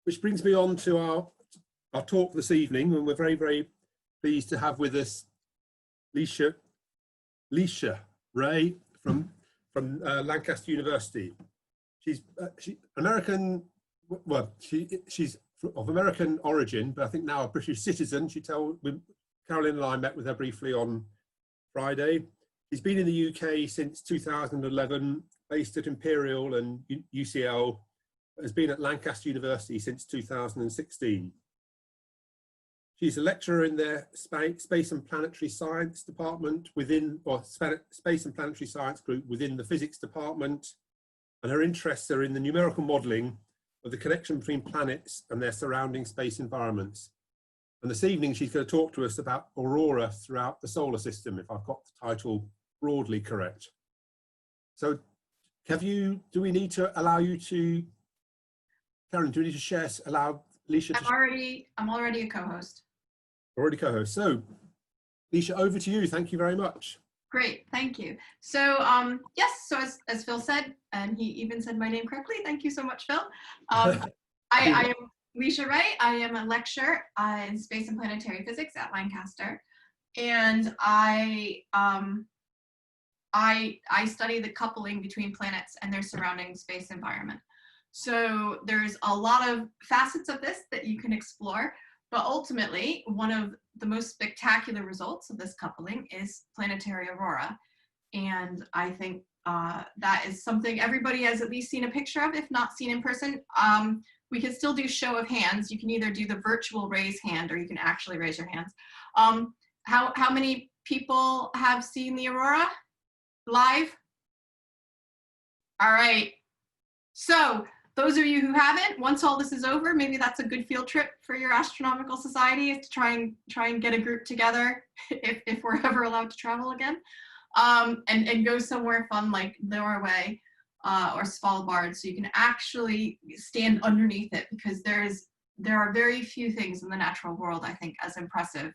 which brings me on to our talk this evening, and we're very, very pleased to have with us Licia Ray from Lancaster University. She's American. Well, she's of American origin, but I think now a British citizen. Carolyn and I met with her briefly on Friday. She's been in the UK since 2011, based at Imperial and UCL, has been at Lancaster University since 2016. She's a lecturer in their Space and Planetary Science department Space and Planetary Science group within the Physics department, and her interests are in the numerical modelling of the connection between planets and their surrounding space environments. And this evening she's going to talk to us about aurora throughout the solar system, if I've got the title broadly correct. So do we need to allow you to, Karen, do we need to share, allow Licia to I'm already a co-host. Already co-host. So Licia, over to you. Thank you very much. Great, thank you. So yes, so as Phil said, and he even said my name correctly, thank you so much, Phil. I am Licia Ray. I am a lecturer in space and planetary physics at Lancaster, and I study the coupling between planets and their surrounding space environment. So there's a lot of facets of this that you can explore, but ultimately one of the most spectacular results of this coupling is planetary aurora. And I think that is something everybody has at least seen a picture of, if not seen in person. We can still do show of hands. You can either do the virtual raise hand or you can actually raise your hands. How many people have seen the aurora live? All right. So those of you who haven't, once all this is over, maybe that's a good field trip for your astronomical society to try and get a group together if we're ever allowed to travel again, and go somewhere fun like Norway or Svalbard, so you can actually stand underneath it, because there are very few things in the natural world, I think, as impressive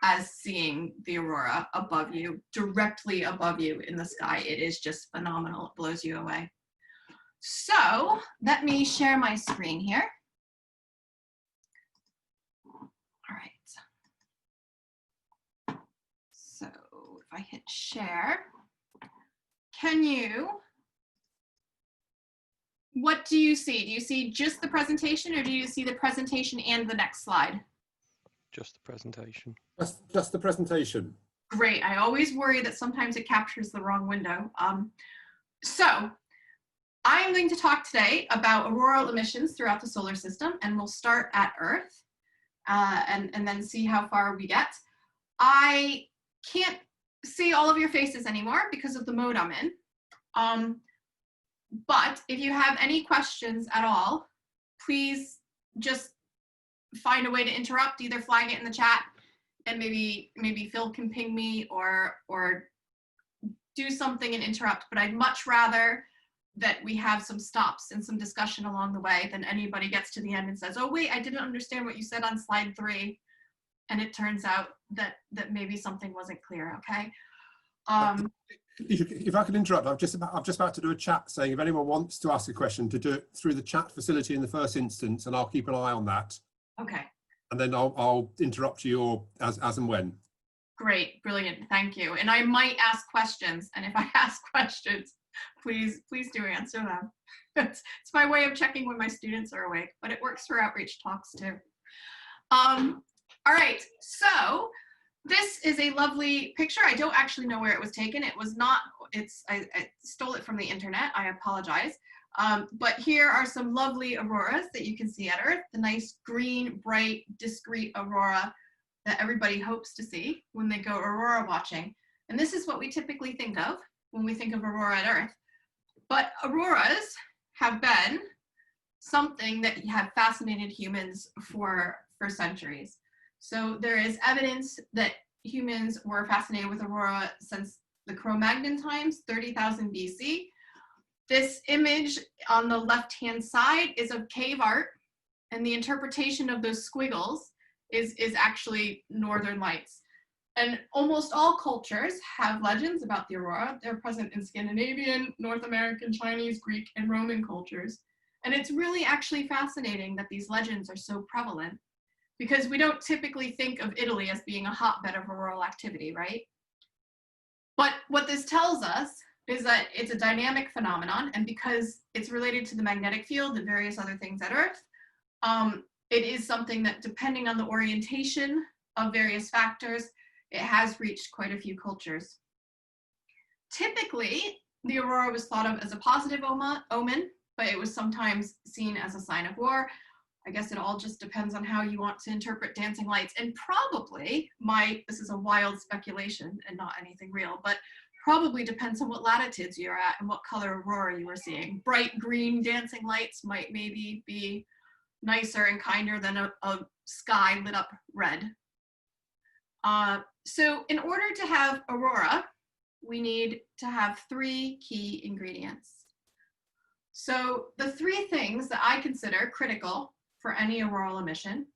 as seeing the aurora above you, directly above you in the sky. It is just phenomenal. It blows you away. So let me share my screen here. All right. So if I hit share, what do you see? Do you see just the presentation, or do you see the presentation and the next slide? Just the presentation. Just the presentation. Great. I always worry that sometimes it captures the wrong window. So I'm going to talk today about auroral emissions throughout the solar system, and we'll start at Earth and then see how far we get. I can't see all of your faces anymore because of the mode I'm in. But if you have any questions at all, please just find a way to interrupt, either flag it in the chat, and maybe Phil can ping me or do something and interrupt. But I'd much rather that we have some stops and some discussion along the way than anybody gets to the end and says, oh wait, I didn't understand what you said on slide 3, and it turns out that maybe something wasn't clear. Okay. If I could interrupt, I'm just about to do a chat saying if anyone wants to ask a question, to do it through the chat facility in the first instance, and I'll keep an eye on that. Okay. And then I'll interrupt you or as and when. Great, brilliant, thank you. And I might ask questions, and if I ask questions, please do answer them. It's my way of checking when my students are awake, but it works for outreach talks too. All right, so this is a lovely picture. I don't actually know where it was taken. It was not, I stole it from the internet, I apologize. But here are some lovely auroras that you can see at Earth, the nice green, bright, discrete aurora that everybody hopes to see when they go aurora watching. And this is what we typically think of when we think of aurora at Earth. But auroras have been something that have fascinated humans for centuries. So there is evidence that humans were fascinated with aurora since the Cro-Magnon times, 30,000 BC. This image on the left-hand side is of cave art, and the interpretation of those squiggles is actually northern lights. And almost all cultures have legends about the aurora. They're present in Scandinavian, North American, Chinese, Greek, and Roman cultures. And it's really actually fascinating that these legends are so prevalent, because we don't typically think of Italy as being a hotbed of auroral activity, right? But what this tells us is that it's a dynamic phenomenon, and because it's related to the magnetic field and various other things at Earth, it is something that, depending on the orientation of various factors, it has reached quite a few cultures. Typically, the aurora was thought of as a positive omen, but it was sometimes seen as a sign of war. I guess it all just depends on how you want to interpret dancing lights. And probably, this is a wild speculation and not anything real, but probably depends on what latitudes you're at and what color aurora you were seeing. Bright green dancing lights might maybe be nicer and kinder than a sky lit up red. So in order to have aurora, we need to have 3 key ingredients. So the 3 things that I consider critical for any auroral emission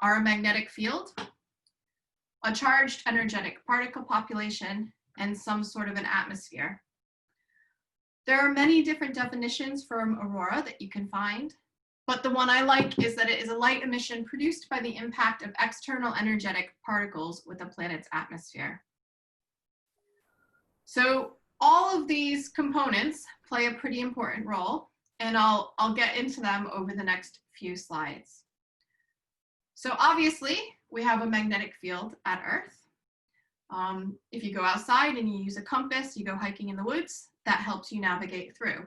are a magnetic field, a charged energetic particle population, and some sort of an atmosphere. There are many different definitions for aurora that you can find, but the one I like is that it is a light emission produced by the impact of external energetic particles with a planet's atmosphere. So all of these components play a pretty important role, and I'll get into them over the next few slides. So obviously, we have a magnetic field at Earth. If you go outside and you use a compass, you go hiking in the woods, that helps you navigate through.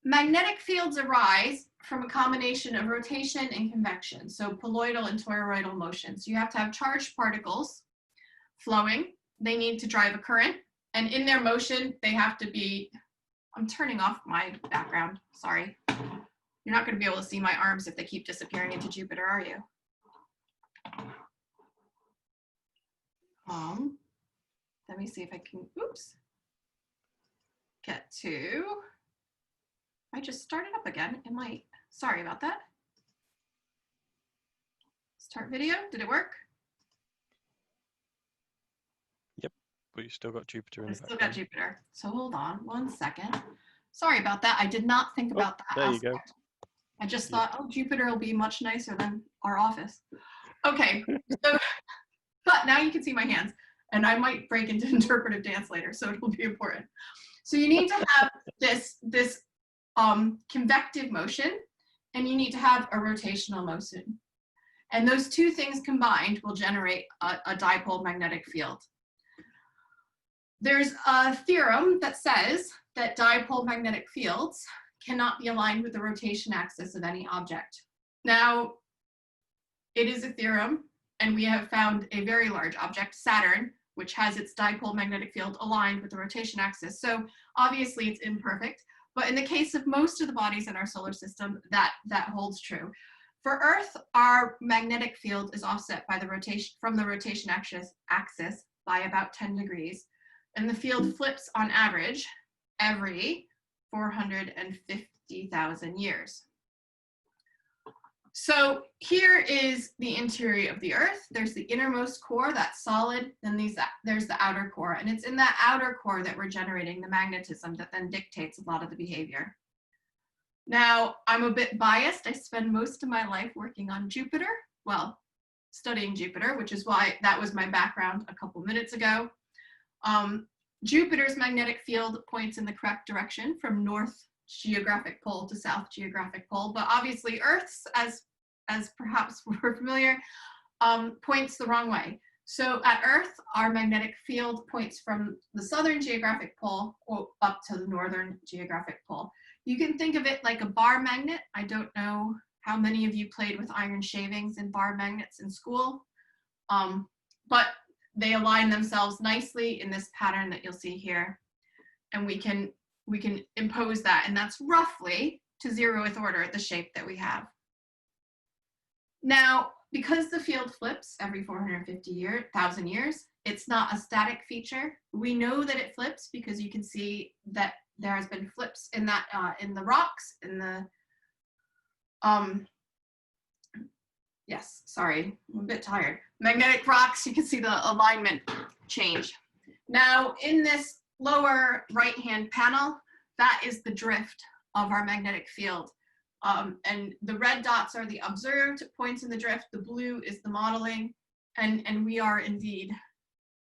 Magnetic fields arise from a combination of rotation and convection, so poloidal and toroidal motion. So you have to have charged particles flowing. They need to drive a current, and in their motion, they have to be, I'm turning off my background, sorry. You're not going to be able to see my arms if they keep disappearing into Jupiter, are you? Let me see if I can, oops, get to, I just started up again. It might, sorry about that. Start video, did it work? Yep, but you still got Jupiter in the background. Still got Jupiter. So hold on 1 second. Sorry about that. I did not think about that There aspect. you go. I just thought, oh, Jupiter will be much nicer than our office. Okay, so, but now you can see my hands, and I might break into interpretive dance later, so it will be important. So you need to have this convective motion, and you need to have a rotational motion. And those 2 things combined will generate a dipole magnetic field. There's a theorem that says that dipole magnetic fields cannot be aligned with the rotation axis of any object. Now, it is a theorem, and we have found a very large object, Saturn, which has its dipole magnetic field aligned with the rotation axis. So obviously it's imperfect, but in the case of most of the bodies in our solar system, that holds true. For Earth, our magnetic field is offset by the rotation from the rotation axis by about 10 degrees, and the field flips on average every 450,000 years. So here is the interior of the Earth. There's the innermost core, that's solid, then there's the outer core, and it's in that outer core that we're generating the magnetism that then dictates a lot of the behavior. Now, I'm a bit biased. I spend most of my life working on Jupiter, well, studying Jupiter, which is why that was my background a couple minutes ago. Jupiter's magnetic field points in the correct direction from north geographic pole to south geographic pole, but obviously Earth's, as perhaps we're familiar, points the wrong way. So at Earth, our magnetic field points from the southern geographic pole up to the northern geographic pole. You can think of it like a bar magnet. I don't know how many of you played with iron shavings and bar magnets in school, but they align themselves nicely in this pattern that you'll see here, and we can impose that, and that's roughly to 0th order the shape that we have. Now, because the field flips every 450,000 years, it's not a static feature. We know that it flips because you can see that there has been flips in that in the rocks, in the yes, sorry, I'm a bit tired. Magnetic rocks, you can see the alignment change. Now, in this lower right-hand panel, that is the drift of our magnetic field. And the red dots are the observed points in the drift, the blue is the modeling, and we are indeed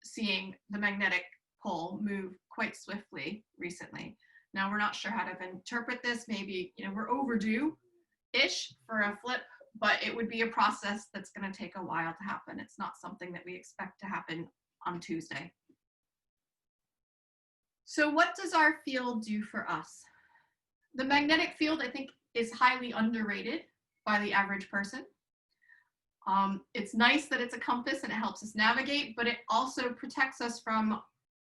seeing the magnetic pole move quite swiftly recently. Now we're not sure how to interpret this. Maybe, you know, we're overdue-ish for a flip, but it would be a process that's going to take a while to happen. It's not something that we expect to happen on Tuesday. So what does our field do for us? The magnetic field, I think, is highly underrated by the average person. It's nice that it's a compass and it helps us navigate, but it also protects us from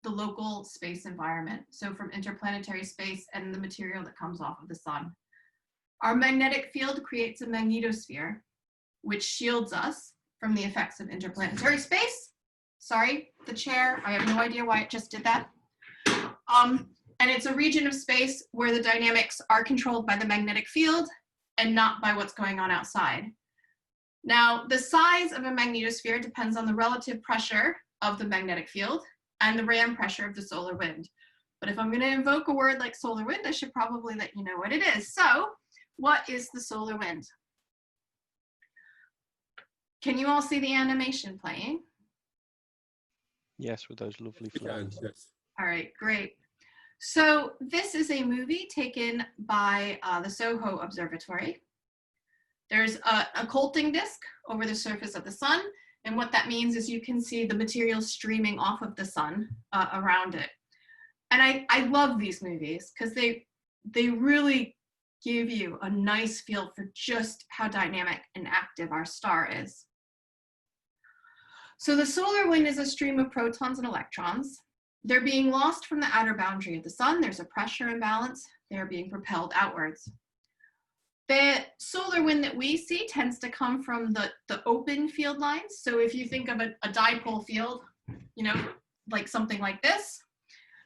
the local space environment. So from interplanetary space and the material that comes off of the sun. Our magnetic field creates a magnetosphere, which shields us from the effects of interplanetary space. Sorry, the chair, I have no idea why it just did that. And it's a region of space where the dynamics are controlled by the magnetic field and not by what's going on outside. Now, the size of a magnetosphere depends on the relative pressure of the magnetic field and the ram pressure of the solar wind. But if I'm going to invoke a word like solar wind, I should probably let you know what it is. So, what is the solar wind? Can you all see the animation playing? Yes, with those lovely flames. Yes. All right, great. So this is a movie taken by the Soho Observatory. There's a occulting disk over the surface of the sun, and what that means is you can see the material streaming off of the sun around it. And I love these movies because they really give you a nice feel for just how dynamic and active our star is. So the solar wind is a stream of protons and electrons. They're being lost from the outer boundary of the sun. There's a pressure imbalance. They're being propelled outwards. The solar wind that we see tends to come from the open field lines. So if you think of a dipole field, you know, like something like this,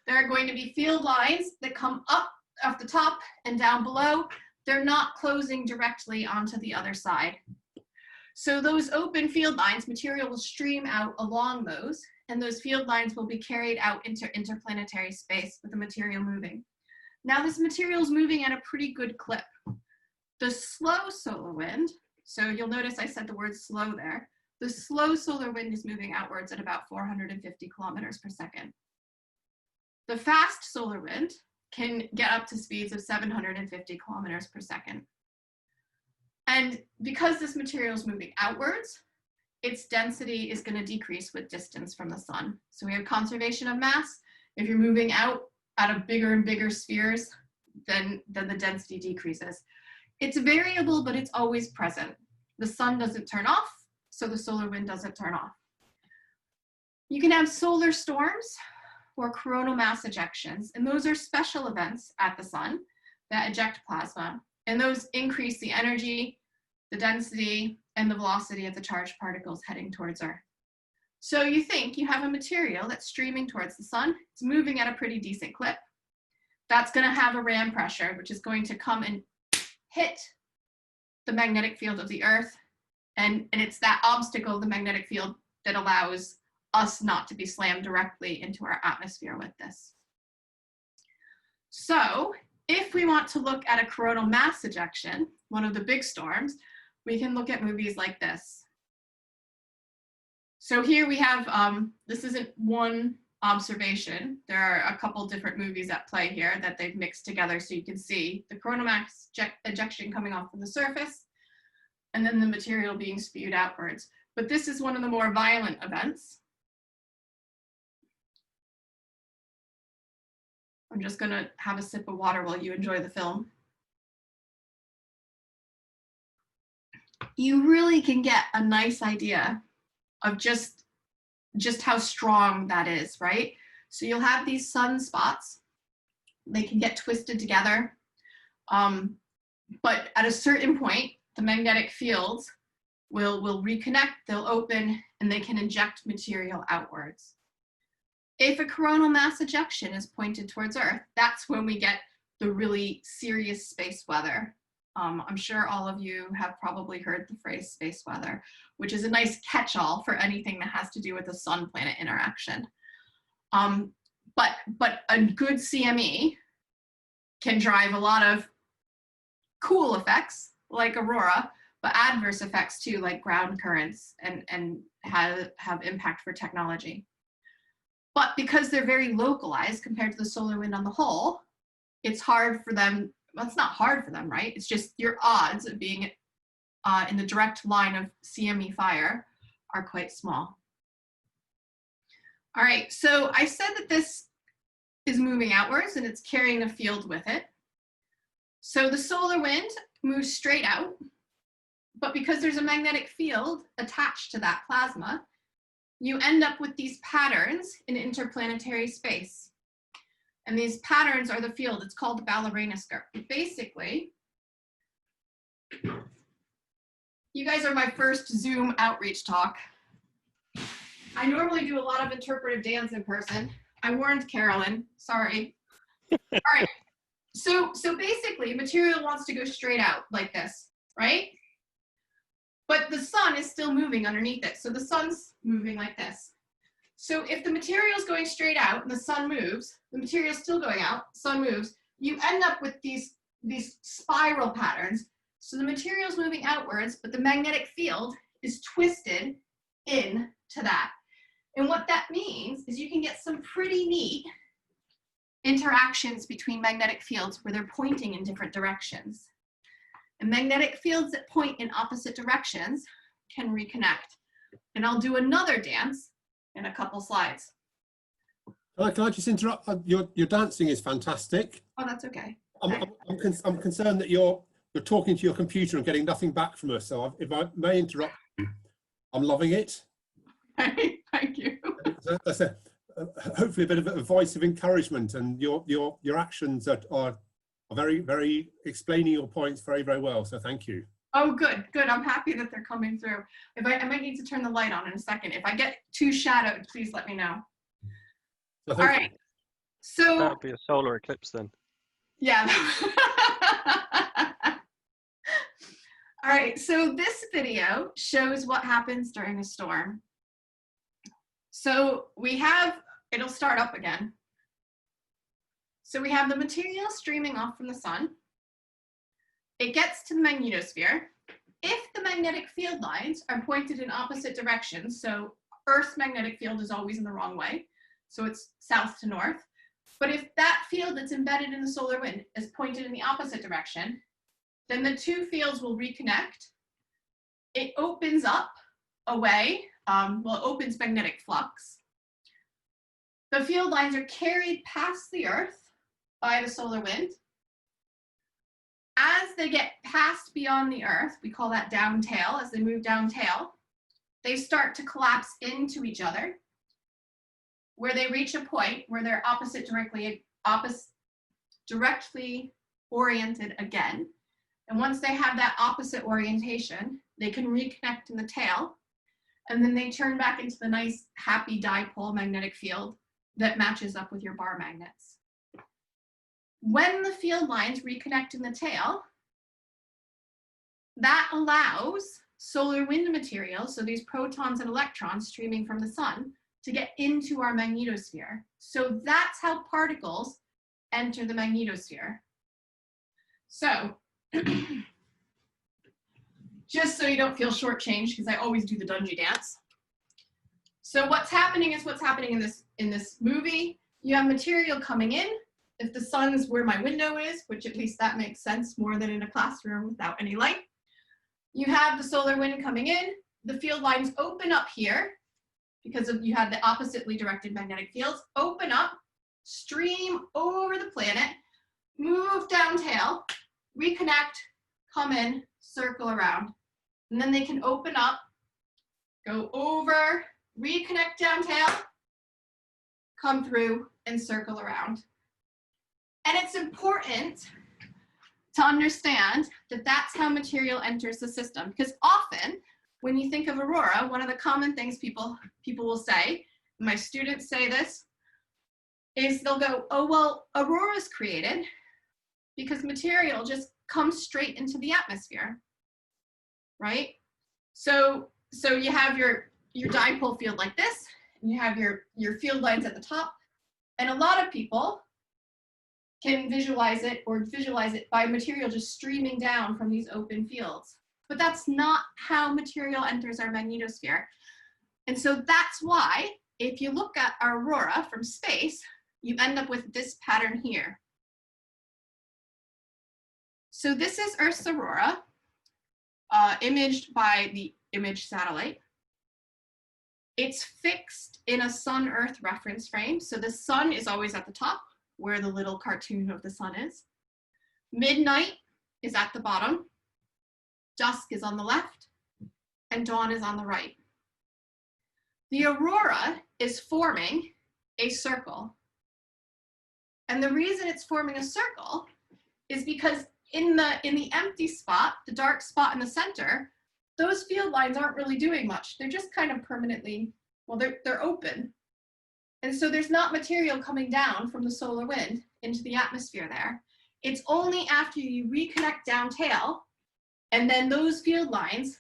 there are going to be field lines that come up off the top and down below. They're not closing directly onto the other side. So those open field lines, material will stream out along those, and those field lines will be carried out into interplanetary space with the material moving. Now this material is moving at a pretty good clip. The slow solar wind, so you'll notice I said the word slow there, the slow solar wind is moving outwards at about 450 kilometers per second. The fast solar wind can get up to speeds of 750 kilometers per second. And because this material is moving outwards, its density is going to decrease with distance from the sun. So we have conservation of mass. If you're moving out of bigger and bigger spheres, then the density decreases. It's variable, but it's always present. The sun doesn't turn off, so the solar wind doesn't turn off. You can have solar storms or coronal mass ejections, and those are special events at the sun that eject plasma, and those increase the energy, the density, and the velocity of the charged particles heading towards Earth. So you think you have a material that's streaming towards the sun, it's moving at a pretty decent clip. That's going to have a ram pressure, which is going to come and hit the magnetic field of the Earth, and it's that obstacle, the magnetic field, that allows us not to be slammed directly into our atmosphere with this. So if we want to look at a coronal mass ejection, one of the big storms, we can look at movies like this. So here we have, this isn't one observation. There are a couple different movies at play here that they've mixed together so you can see the coronal mass ejection coming off from the surface and then the material being spewed outwards. But this is one of the more violent events. I'm just going to have a sip of water while you enjoy the film. You really can get a nice idea of just how strong that is, right? So you'll have these sunspots. They can get twisted together. But at a certain point, the magnetic fields will reconnect, they'll open, and they can inject material outwards. If a coronal mass ejection is pointed towards Earth, that's when we get the really serious space weather. I'm sure all of you have probably heard the phrase space weather, which is a nice catch-all for anything that has to do with the sun-planet interaction. But a good CME can drive a lot of cool effects like aurora, but adverse effects too, like ground currents and have impact for technology. But because they're very localized compared to the solar wind on the whole, it's hard for them. Well, it's not hard for them, right? It's just your odds of being in the direct line of CME fire are quite small. All right, so I said that this is moving outwards and it's carrying a field with it. So the solar wind moves straight out, but because there's a magnetic field attached to that plasma, you end up with these patterns in interplanetary space. And these patterns are the field. It's called the ballerina skirt. Basically, you guys are my first Zoom outreach talk. I normally do a lot of interpretive dance in person. I warned Carolyn, sorry. All right, so basically material wants to go straight out like this, right? But the sun is still moving underneath it. So the sun's moving like this. So if the material is going straight out and the sun moves, the material is still going out, sun moves, you end up with these spiral patterns. So the material is moving outwards, but the magnetic field is twisted in to that. And what that means is you can get some pretty neat interactions between magnetic fields where they're pointing in different directions. And magnetic fields that point in opposite directions can reconnect. And I'll do another dance in a couple slides. Can I just interrupt? Your dancing is fantastic. Oh, that's okay. I'm concerned that you're talking to your computer and getting nothing back from us. So if I may interrupt you, I'm loving it. Thank you. That's hopefully a bit of a voice of encouragement, and your actions are very, very explaining your points very, very well. So thank you. Oh, good. I'm happy that they're coming through. I might need to turn the light on in a second. If I get too shadowed, please let me know. So all right. So that would be a solar eclipse then. Yeah. All right. So this video shows what happens during a storm. So we have, it'll start up again. So we have the material streaming off from the sun. It gets to the magnetosphere. If the magnetic field lines are pointed in opposite directions, so Earth's magnetic field is always in the wrong way, so it's south to north. But if that field that's embedded in the solar wind is pointed in the opposite direction, then the two fields will reconnect. It opens up a way, well, it opens magnetic flux. The field lines are carried past the Earth by the solar wind. As they get past beyond the Earth, we call that downtail, as they move downtail, they start to collapse into each other, where they reach a point where they're directly oriented again. And once they have that opposite orientation, they can reconnect in the tail, and then they turn back into the nice, happy dipole magnetic field that matches up with your bar magnets. When the field lines reconnect in the tail, that allows solar wind material, so these protons and electrons streaming from the sun, to get into our magnetosphere. So that's how particles enter the magnetosphere. So, just so you don't feel shortchanged, because I always do the Dungy dance. So what's happening is what's happening in this movie. You have material coming in. If the sun is where my window is, which at least that makes sense more than in a classroom without any light, you have the solar wind coming in. The field lines open up here because you have the oppositely directed magnetic fields, open up, stream over the planet, move downtail, reconnect, come in, circle around. And then they can open up, go over, reconnect downtail, come through, and circle around. And it's important to understand that that's how material enters the system, because often when you think of aurora, one of the common things people will say, my students say this, is they'll go, oh, well, aurora's created because material just comes straight into the atmosphere, right? So you have your dipole field like this, and you have your field lines at the top, and a lot of people can visualize it by material just streaming down from these open fields. But that's not how material enters our magnetosphere. And so that's why, if you look at our aurora from space, you end up with this pattern here. So this is Earth's aurora, imaged by the IMAGE satellite. It's fixed in a sun-Earth reference frame. So the sun is always at the top, where the little cartoon of the sun is. Midnight is at the bottom. Dusk is on the left, and dawn is on the right. The aurora is forming a circle. And the reason it's forming a circle is because in the empty spot, the dark spot in the center, those field lines aren't really doing much. They're just kind of permanently, well, they're open. And so there's not material coming down from the solar wind into the atmosphere there. It's only after you reconnect down tail, and then those field lines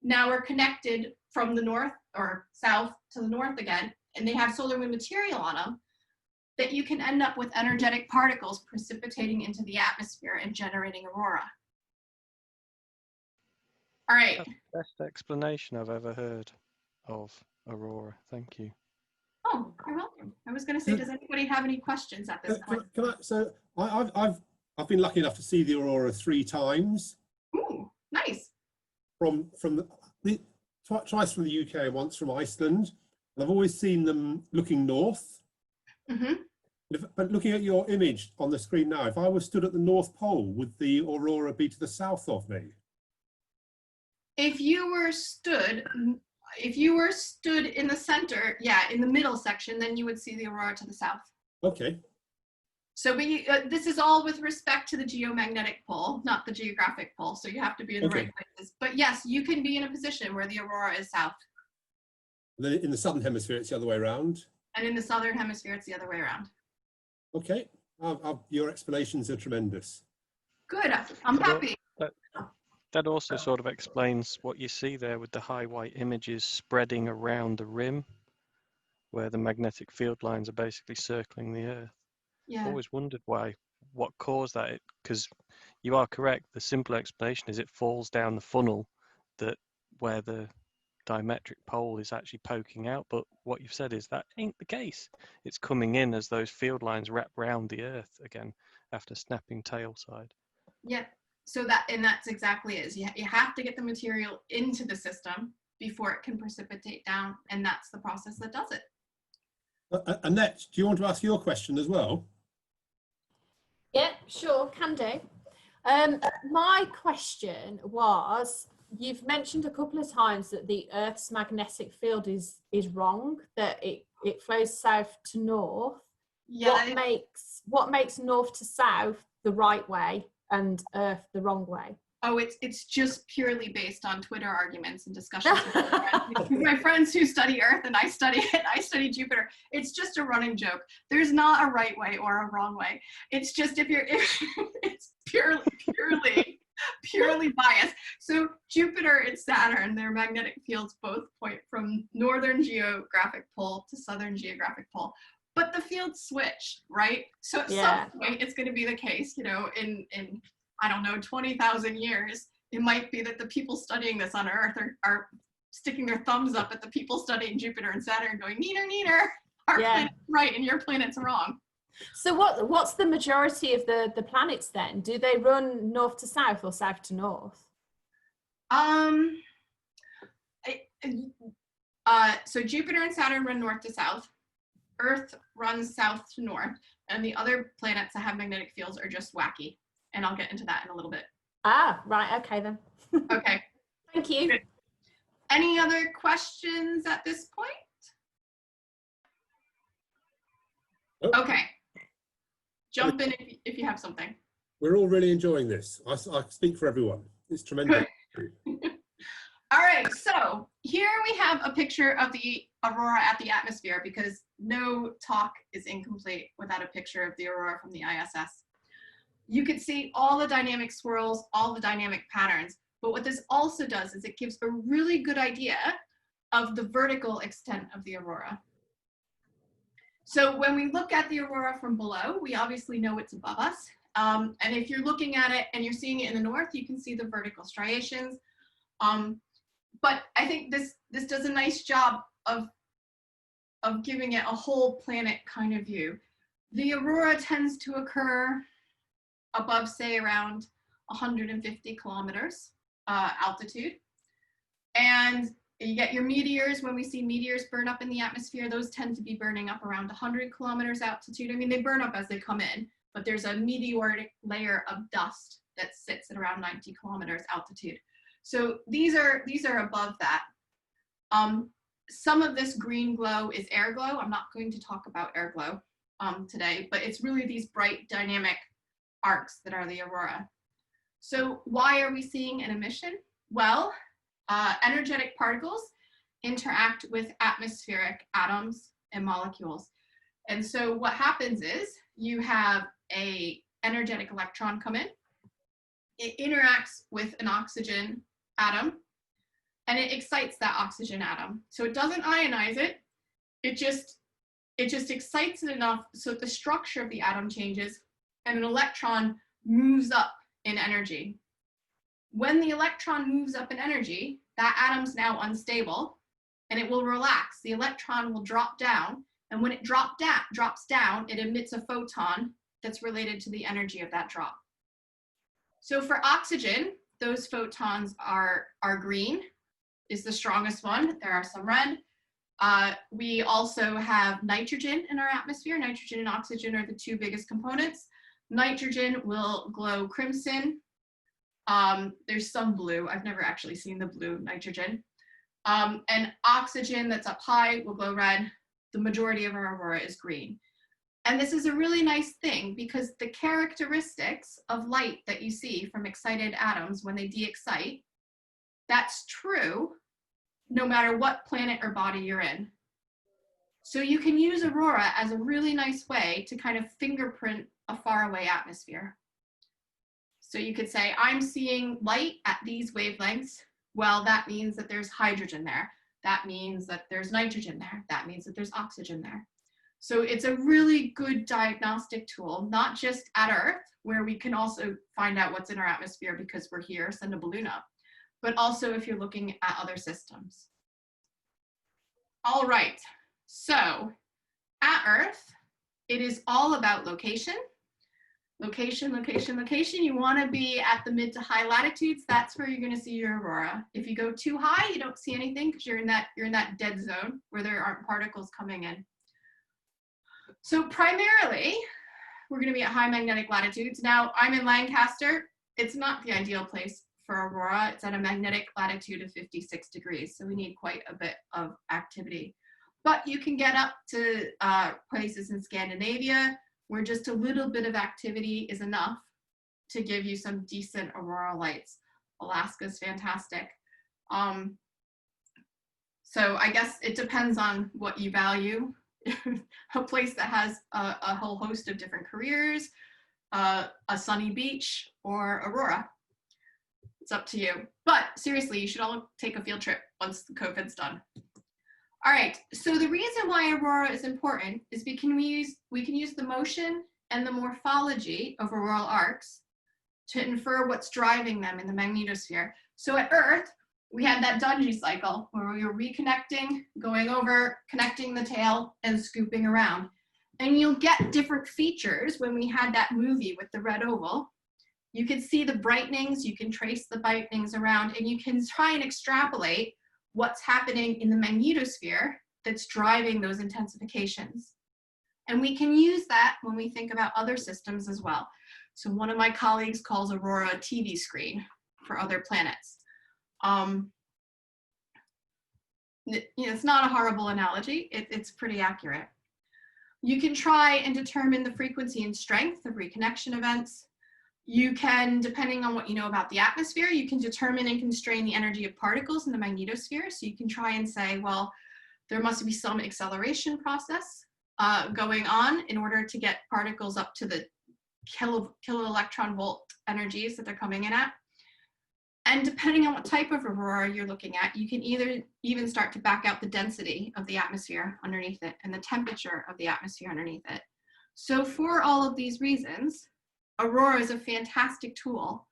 now are connected from the north or south to the north again, and they have solar wind material on them, that you can end up with energetic particles precipitating into the atmosphere and generating aurora. All right. That's the best explanation I've ever heard of aurora. Thank you. Oh, you're welcome. I was going to say, does anybody have any questions at this point? So I've been lucky enough to see the aurora 3 times. Ooh, nice. Twice from the UK, once from Iceland. And I've always seen them looking north. Mm-hmm. But looking at your image on the screen now, if I was stood at the North Pole, would the aurora be to the south of me? If you were stood in the center, yeah, in the middle section, then you would see the aurora to the south. Okay. So this is all with respect to the geomagnetic pole, not the geographic pole. So you have to be in the right places. But yes, you can be in a position where the aurora is south. In the southern hemisphere, it's the other way around. And in the southern hemisphere, it's the other way around. Okay. Your explanations are tremendous. Good. I'm happy. That also sort of explains what you see there with the high white images spreading around the rim, where the magnetic field lines are basically circling the Earth. Yeah. I've always wondered what caused that, because you are correct. The simple explanation is it falls down the funnel where the diametric pole is actually poking out, but what you've said is that ain't the case. It's coming in as those field lines wrap round the Earth again after snapping tail side. Yeah. So that's exactly it. You have to get the material into the system before it can precipitate down, and that's the process that does it. Annette, do you want to ask your question as well? Yeah, sure, can do. My question was, you've mentioned a couple of times that the Earth's magnetic field is wrong, that it flows south to north. Yeah. What makes north to south the right way and Earth the wrong way? Oh, it's just purely based on Twitter arguments and discussions with my friends who study Earth, and I study Jupiter. It's just a running joke. There's not a right way or a wrong way. It's just it's purely biased. So Jupiter and Saturn, their magnetic fields both point from northern geographic pole to southern geographic pole. But the fields switch, right? So at some point, it's going to be the case, in I don't know, 20,000 years, it might be that the people studying this on Earth are sticking their thumbs up at the people studying Jupiter and Saturn going, neener, our planet's right and your planet's wrong. So what's the majority of the planets then? Do they run north to south or south to north? So Jupiter and Saturn run north to south. Earth runs south to north, and the other planets that have magnetic fields are just wacky. And I'll get into that in a little bit. Ah, right. Okay, then. Okay. Thank you. Good. Any other questions at this point? Nope. Okay. Jump in if you have something. We're all really enjoying this. I speak for everyone. It's tremendous. All right. So here we have a picture of the aurora at the atmosphere, because no talk is incomplete without a picture of the aurora from the ISS. You can see all the dynamic swirls, all the dynamic patterns. But what this also does is it gives a really good idea of the vertical extent of the aurora. So when we look at the aurora from below, we obviously know it's above us. And if you're looking at it and you're seeing it in the north, you can see the vertical striations. But I think this does a nice job of giving it a whole planet kind of view. The aurora tends to occur above, say, around 150 kilometers altitude. And you get your meteors. When we see meteors burn up in the atmosphere, those tend to be burning up around 100 kilometers altitude. I mean, they burn up as they come in, but there's a meteoric layer of dust that sits at around 90 kilometers altitude. So these are above that. Some of this green glow is air glow. I'm not going to talk about air glow today, but it's really these bright dynamic arcs that are the aurora. So why are we seeing an emission? Well, energetic particles interact with atmospheric atoms and molecules. And so what happens is you have an energetic electron come in, it interacts with an oxygen atom, and it excites that oxygen atom. So it doesn't ionize it, it just excites it enough so that the structure of the atom changes and an electron moves up in energy. When the electron moves up in energy, that atom's now unstable and it will relax. The electron will drop down, and when it drops down, it emits a photon that's related to the energy of that drop. So for oxygen, those photons are green, is the strongest one. There are some red. We also have nitrogen in our atmosphere. Nitrogen and oxygen are the two biggest components. Nitrogen will glow crimson. There's some blue. I've never actually seen the blue nitrogen. And oxygen that's up high will glow red. The majority of our aurora is green. And this is a really nice thing because the characteristics of light that you see from excited atoms when they de-excite, that's true no matter what planet or body you're in. So you can use aurora as a really nice way to kind of fingerprint a faraway atmosphere. So you could say, I'm seeing light at these wavelengths. Well, that means that there's hydrogen there. That means that there's nitrogen there. That means that there's oxygen there. So it's a really good diagnostic tool, not just at Earth, where we can also find out what's in our atmosphere because we're here, send a balloon up, but also if you're looking at other systems. All right, so at Earth, it is all about location. Location, location, location. You want to be at the mid to high latitudes. That's where you're going to see your aurora. If you go too high, you don't see anything because you're in that dead zone where there aren't particles coming in. So primarily, we're going to be at high magnetic latitudes. Now, I'm in Lancaster. It's not the ideal place for aurora. It's at a magnetic latitude of 56 degrees, so we need quite a bit of activity. But you can get up to places in Scandinavia where just a little bit of activity is enough to give you some decent aurora lights. Alaska's fantastic. So I guess it depends on what you value. A place that has a whole host of different careers, a sunny beach, or aurora. It's up to you. But seriously, you should all take a field trip once the COVID's done. All right, so the reason why aurora is important is we can use the motion and the morphology of auroral arcs to infer what's driving them in the magnetosphere. So at Earth, we had that Dungy cycle where we were reconnecting, going over, connecting the tail, and scooping around. And you'll get different features when we had that movie with the red oval. You can see the brightenings, you can trace the brightenings around, and you can try and extrapolate what's happening in the magnetosphere that's driving those intensifications. And we can use that when we think about other systems as well. So one of my colleagues calls aurora a TV screen for other planets. It's not a horrible analogy. It's pretty accurate. You can try and determine the frequency and strength of reconnection events. You can, depending on what you know about the atmosphere, you can determine and constrain the energy of particles in the magnetosphere. So you can try and say, well, there must be some acceleration process going on in order to get particles up to the kilo electron volt energies that they're coming in at. And depending on what type of aurora you're looking at, you can even start to back out the density of the atmosphere underneath it and the temperature of the atmosphere underneath it. So for all of these reasons, aurora is a fantastic tool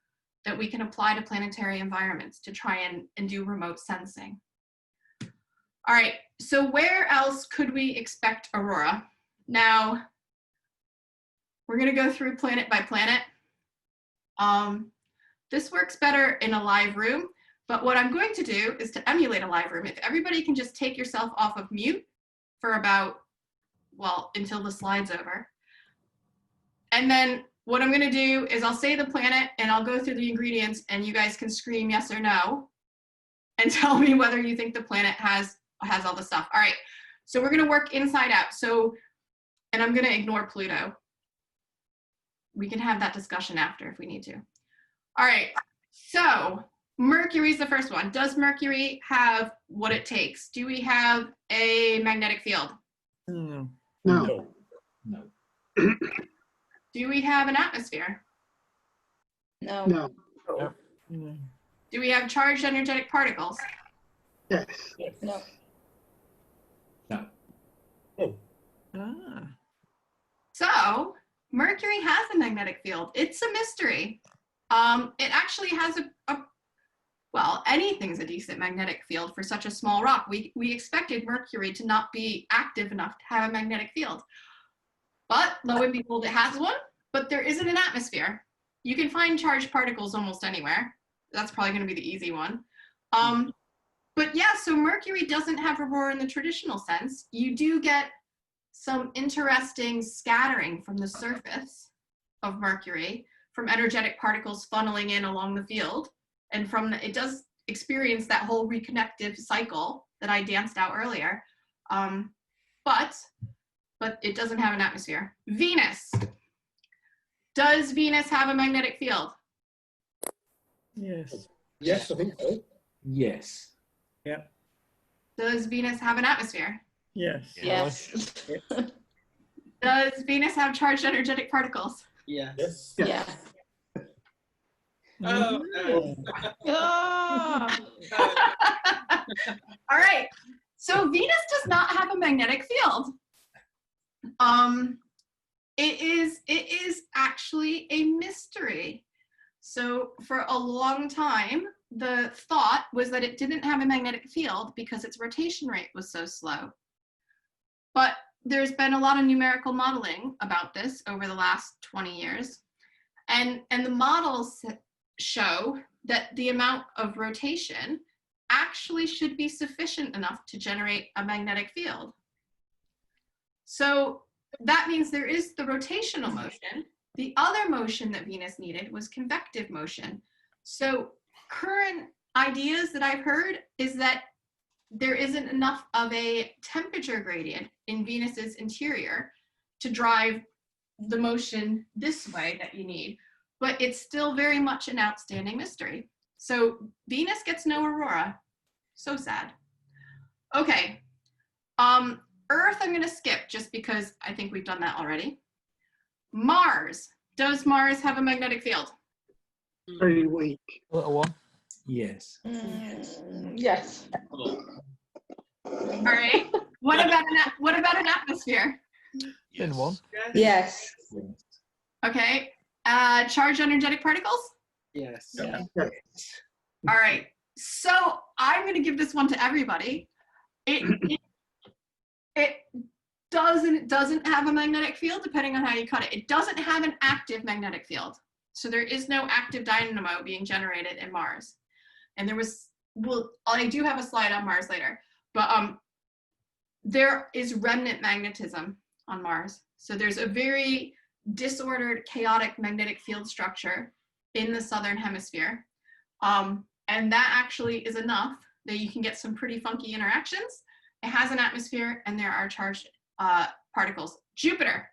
that we can apply to planetary environments to try and do remote sensing. All right, so where else could we expect aurora? Now, we're gonna go through planet by planet. This works better in a live room, but what I'm going to do is to emulate a live room. If everybody can just take yourself off of mute for about, well, until the slide's over. And then what I'm gonna do is I'll say the planet and I'll go through the ingredients and you guys can scream yes or no and tell me whether you think the planet has all the stuff. All right, so we're gonna work inside out. So, and I'm gonna ignore Pluto. We can have that discussion after if we need to. All right, so Mercury's the first one. Does Mercury have what it takes? Do we have a magnetic field? No. No. No. Do we have an atmosphere? No. No. No. Do we have charged energetic particles? Yes. No. No. Oh. Ah. So Mercury has a magnetic field. It's a mystery. It actually has well, anything's a decent magnetic field for such a small rock. We expected Mercury to not be active enough to have a magnetic field. But lo and behold, it has one, but there isn't an atmosphere. You can find charged particles almost anywhere. That's probably going to be the easy one. But yeah, so Mercury doesn't have aurora in the traditional sense. You do get some interesting scattering from the surface of Mercury, from energetic particles funneling in along the field. And it does experience that whole reconnective cycle that I danced out earlier. But it doesn't have an atmosphere. Venus. Does Venus have a magnetic field? Yes. Yes, I think so. Yes. Does Venus have an atmosphere? Yes. Yes. Does Venus have charged energetic particles? Yes. Yeah. Oh, Ah. All right. So Venus does not have a magnetic field. It is actually a mystery. So for a long time, the thought was that it didn't have a magnetic field because its rotation rate was so slow. But there's been a lot of numerical modeling about this over the last 20 years. And the models show that the amount of rotation actually should be sufficient enough to generate a magnetic field. So that means there is the rotational motion. The other motion that Venus needed was convective motion. So current ideas that I've heard is that there isn't enough of a temperature gradient in Venus's interior to drive the motion this way that you need, but it's still very much an outstanding mystery. So Venus gets no aurora. So sad. Okay. Earth, I'm going to skip just because I think we've done that already. Mars. Does Mars have a magnetic field? Very weak. Little one. Yes. Yes. All right. What about an atmosphere? Thin one. Yes. Okay. Charged energetic particles? Yes. Yeah. All right. So I'm going to give this one to everybody. It doesn't have a magnetic field, depending on how you cut it. It doesn't have an active magnetic field. So there is no active dynamo being generated in Mars. And I do have a slide on Mars later, but there is remnant magnetism on Mars. So there's a very disordered, chaotic magnetic field structure in the southern hemisphere. And that actually is enough that you can get some pretty funky interactions. It has an atmosphere and there are charged particles. Jupiter.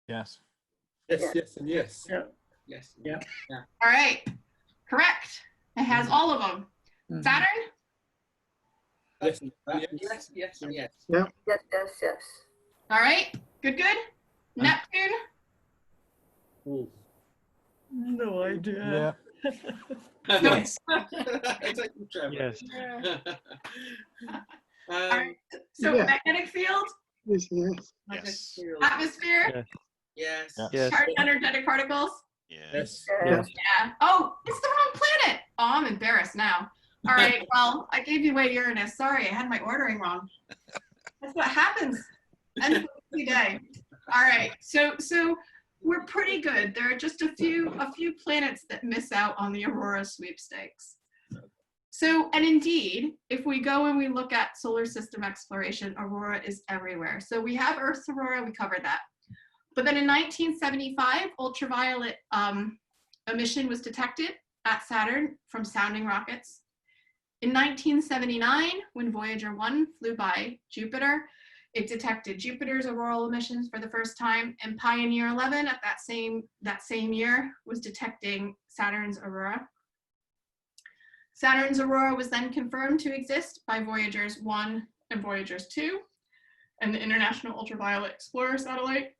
Yes. Yes, yes, and yes. Yes. Yeah. All right. Correct. It has all of them. Mhm. Saturn. Yes, and Yes. Yes. Yes. Yes, yes, yes. All right. Good. Neptune. Ooh. No idea. Yes. Thank you, Trevor. Yes. All right. So Yeah. magnetic field, Yes, yes. Yes. atmosphere, Yeah. Yes. Yeah. Yes. charged energetic particles. Yes. Yes. Yeah. Oh, it's the wrong planet. Oh, I'm embarrassed now. All right. Well, I gave you away Uranus. Sorry, I had my ordering wrong. That's what happens. End of the day. All right. So we're pretty good. There are just a few planets that miss out on the Aurora sweepstakes. So, and indeed, if we go and we look at solar system exploration, Aurora is everywhere. So we have Earth's Aurora, we covered that. But then in 1975, ultraviolet emission was detected at Saturn from sounding rockets. In 1979, when Voyager 1 flew by Jupiter, it detected Jupiter's auroral emissions for the first time, and Pioneer 11 at that same year was detecting Saturn's aurora. Saturn's aurora was then confirmed to exist by Voyagers 1 and Voyagers 2 and the International Ultraviolet Explorer satellite.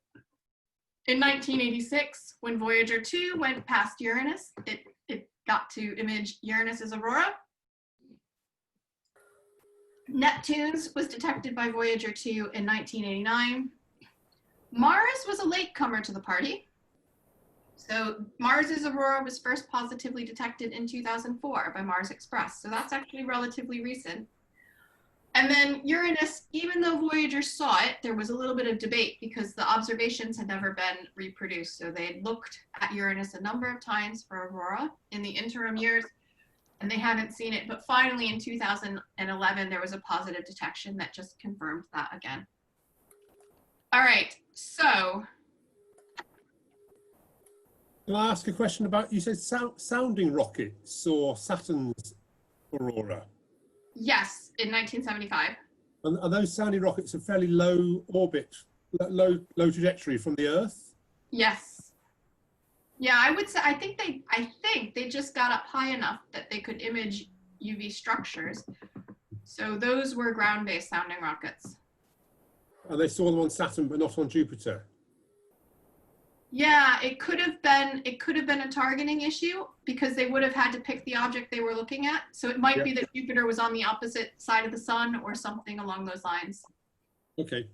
In 1986, when Voyager 2 went past Uranus, it got to image Uranus's aurora. Neptune's was detected by Voyager 2 in 1989. Mars was a latecomer to the party. So Mars's aurora was first positively detected in 2004 by Mars Express. So that's actually relatively recent. And then Uranus, even though Voyager saw it, there was a little bit of debate because the observations had never been reproduced. So they looked at Uranus a number of times for aurora in the interim years, and they haven't seen it. But finally, in 2011, there was a positive detection that just confirmed that again. All right, so. Can I ask a question about, you said sounding rockets or Saturn's aurora? Yes, in 1975. Are those sounding rockets a fairly low orbit, low trajectory from the Earth? Yes. Yeah, I would say, I think they just got up high enough that they could image UV structures. So those were ground-based sounding rockets. And they saw them on Saturn, but not on Jupiter? Yeah, it could have been a targeting issue because they would have had to pick the object they were looking at. So it might be that Jupiter was on the opposite side of the sun or something along those lines. Okay.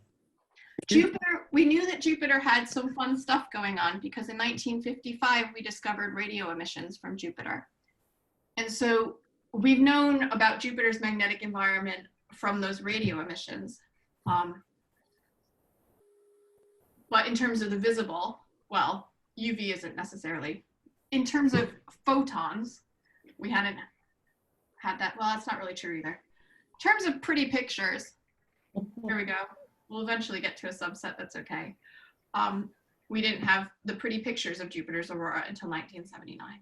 Jupiter, we knew that Jupiter had some fun stuff going on because in 1955 we discovered radio emissions from Jupiter. And so we've known about Jupiter's magnetic environment from those radio emissions. But in terms of the visible, well, UV isn't necessarily. In terms of photons, we hadn't had that. Well, that's not really true either. In terms of pretty pictures, here we go. We'll eventually get to a subset that's okay. We didn't have the pretty pictures of Jupiter's aurora until 1979.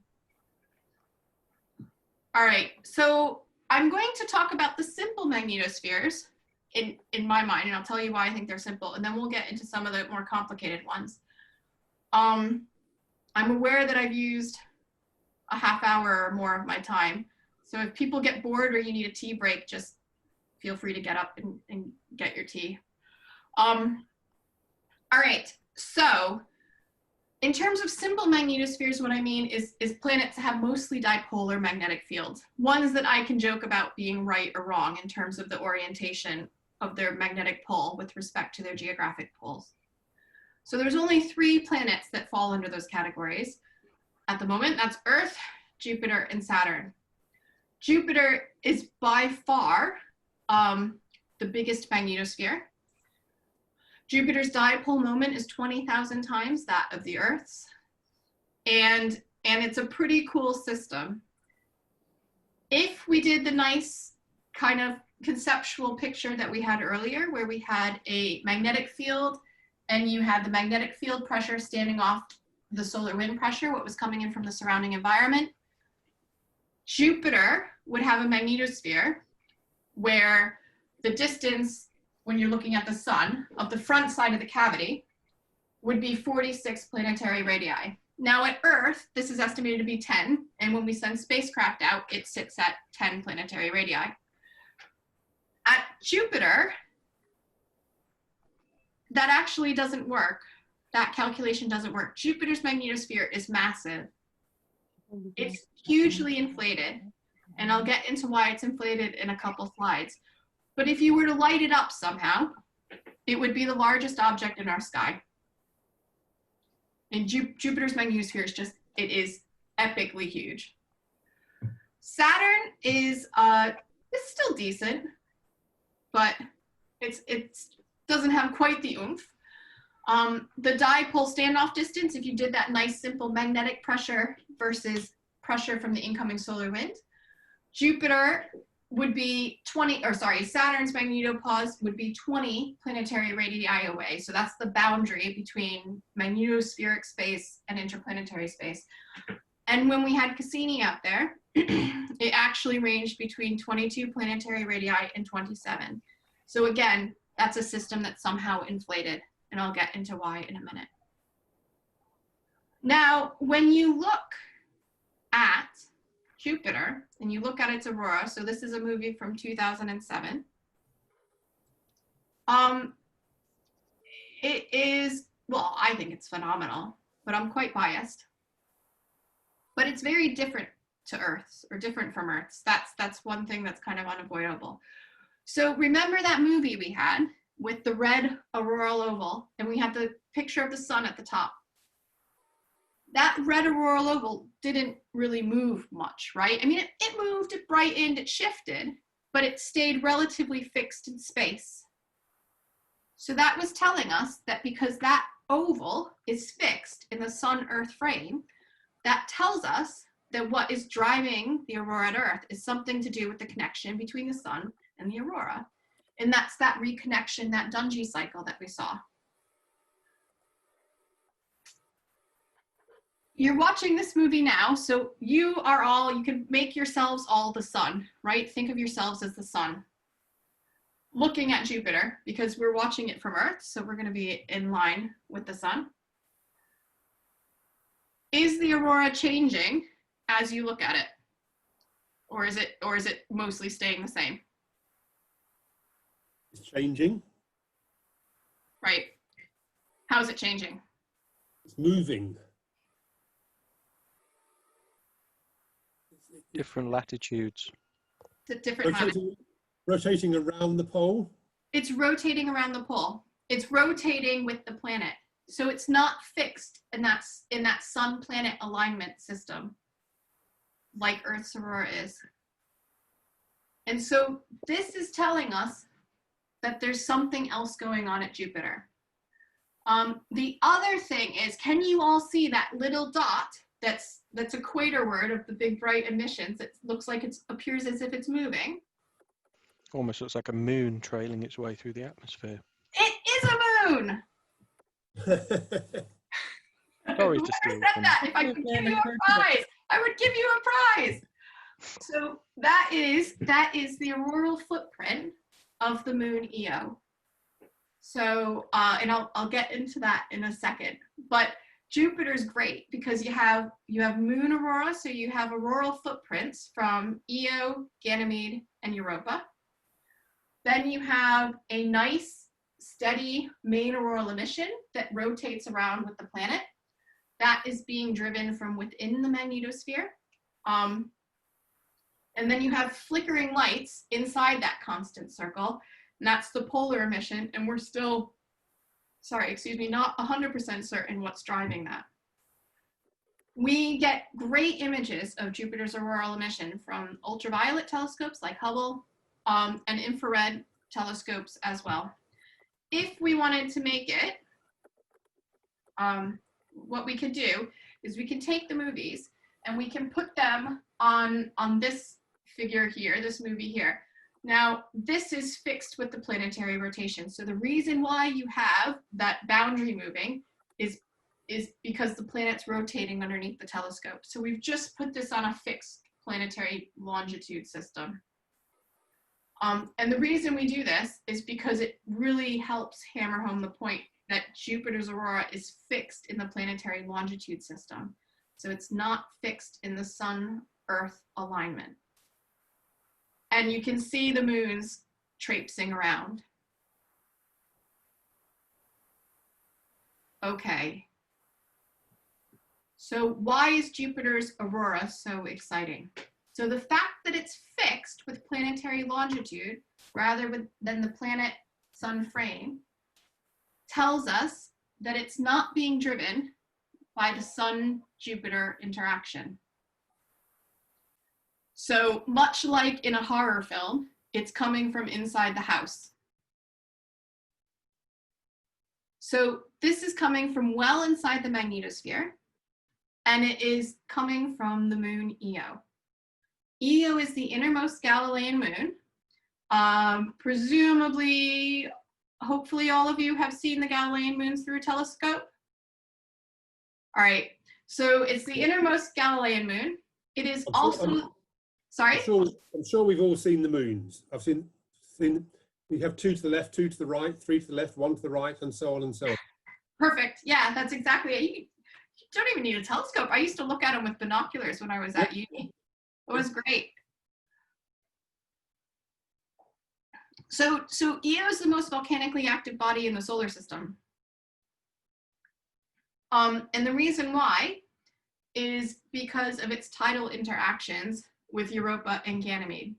All right, so I'm going to talk about the simple magnetospheres in my mind, and I'll tell you why I think they're simple, and then we'll get into some of the more complicated ones. I'm aware that I've used a half hour or more of my time. So if people get bored or you need a tea break, just feel free to get up and get your tea. All right, so in terms of simple magnetospheres, what I mean is planets that have mostly dipolar magnetic fields, ones that I can joke about being right or wrong in terms of the orientation of their magnetic pole with respect to their geographic poles. So there's only 3 planets that fall under those categories at the moment. That's Earth, Jupiter, and Saturn. Jupiter is by far the biggest magnetosphere. Jupiter's dipole moment is 20,000 times that of the Earth's. And it's a pretty cool system. If we did the nice kind of conceptual picture that we had earlier, where we had a magnetic field and you had the magnetic field pressure standing off the solar wind pressure, what was coming in from the surrounding environment, Jupiter would have a magnetosphere where the distance, when you're looking at the sun, of the front side of the cavity would be 46 planetary radii. Now at Earth, this is estimated to be 10, and when we send spacecraft out, it sits at 10 planetary radii. At Jupiter, that actually doesn't work. That calculation doesn't work. Jupiter's magnetosphere is massive. It's hugely inflated, and I'll get into why it's inflated in a couple slides. But if you were to light it up somehow, it would be the largest object in our sky. And Jupiter's magnetosphere is just, it is epically huge. Saturn is it's still decent, but it doesn't have quite the oomph. The dipole standoff distance, if you did that nice simple magnetic pressure versus pressure from the incoming solar wind, Jupiter would be Saturn's magnetopause would be 20 planetary radii away. So that's the boundary between magnetospheric space and interplanetary space. And when we had Cassini out there, it actually ranged between 22 planetary radii and 27. So again, that's a system that's somehow inflated, and I'll get into why in a minute. Now, when you look at Jupiter and you look at its aurora, so this is a movie from 2007. It is, well, I think it's phenomenal, but I'm quite biased. But it's very different to Earth's, or different from Earth's. That's one thing that's kind of unavoidable. So remember that movie we had with the red auroral oval, and we had the picture of the sun at the top. That red auroral oval didn't really move much, right? I mean, it moved, it brightened, it shifted, but it stayed relatively fixed in space. So that was telling us that because that oval is fixed in the sun-Earth frame, that tells us that what is driving the aurora at Earth is something to do with the connection between the sun and the aurora. And that's that reconnection, that Dungy cycle that we saw. You're watching this movie now, so you can make yourselves all the sun, right? Think of yourselves as the sun. Looking at Jupiter, because we're watching it from Earth, so we're gonna be in line with the sun. Is the aurora changing as you look at it? Or is it mostly staying the same? It's changing. Right. How is it changing? It's moving. Different latitudes. It's a different Rotating around the pole. It's rotating around the pole. It's rotating with the planet. So it's not fixed in that sun-planet alignment system like Earth's aurora is. And so this is telling us that there's something else going on at Jupiter. The other thing is, can you all see that little dot that's equatorward of the big bright emissions? It looks like it appears as if it's moving. Almost looks like a moon trailing its way through the atmosphere. It is a moon! Sorry to steal said that. If I could give you a prize, I would give you a prize. So that is the auroral footprint of the moon Io. So and I'll get into that in a second. But Jupiter's great because you have moon aurora, so you have auroral footprints from Io, Ganymede, and Europa. Then you have a nice steady main auroral emission that rotates around with the planet. That is being driven from within the magnetosphere. And then you have flickering lights inside that constant circle, and that's the polar emission, and we're still, not 100% certain what's driving that. We get great images of Jupiter's auroral emission from ultraviolet telescopes like Hubble, and infrared telescopes as well. If we wanted to make it, what we could do is we can take the movies and we can put them on this figure here, this movie here. Now, this is fixed with the planetary rotation. So the reason why you have that boundary moving is because the planet's rotating underneath the telescope. So we've just put this on a fixed planetary longitude system. And the reason we do this is because it really helps hammer home the point that Jupiter's aurora is fixed in the planetary longitude system. So it's not fixed in the Sun-Earth alignment. And you can see the moons traipsing around. Okay. So why is Jupiter's aurora so exciting? So the fact that it's fixed with planetary longitude rather than the planet-sun frame tells us that it's not being driven by the Sun-Jupiter interaction. So much like in a horror film, it's coming from inside the house. So this is coming from well inside the magnetosphere, and it is coming from the moon Io. Io is the innermost Galilean moon. Presumably, hopefully all of you have seen the Galilean moons through a telescope. All right, so it's the innermost Galilean moon. It is also, sorry? I'm sure we've all seen the moons. I've seen we have 2 to the left, 2 to the right, 3 to the left, 1 to the right, and so on and so on. Perfect, yeah, that's exactly it. You don't even need a telescope. I used to look at them with binoculars when I was at uni. It was great. So Io is the most volcanically active body in the solar system. And the reason why is because of its tidal interactions with Europa and Ganymede.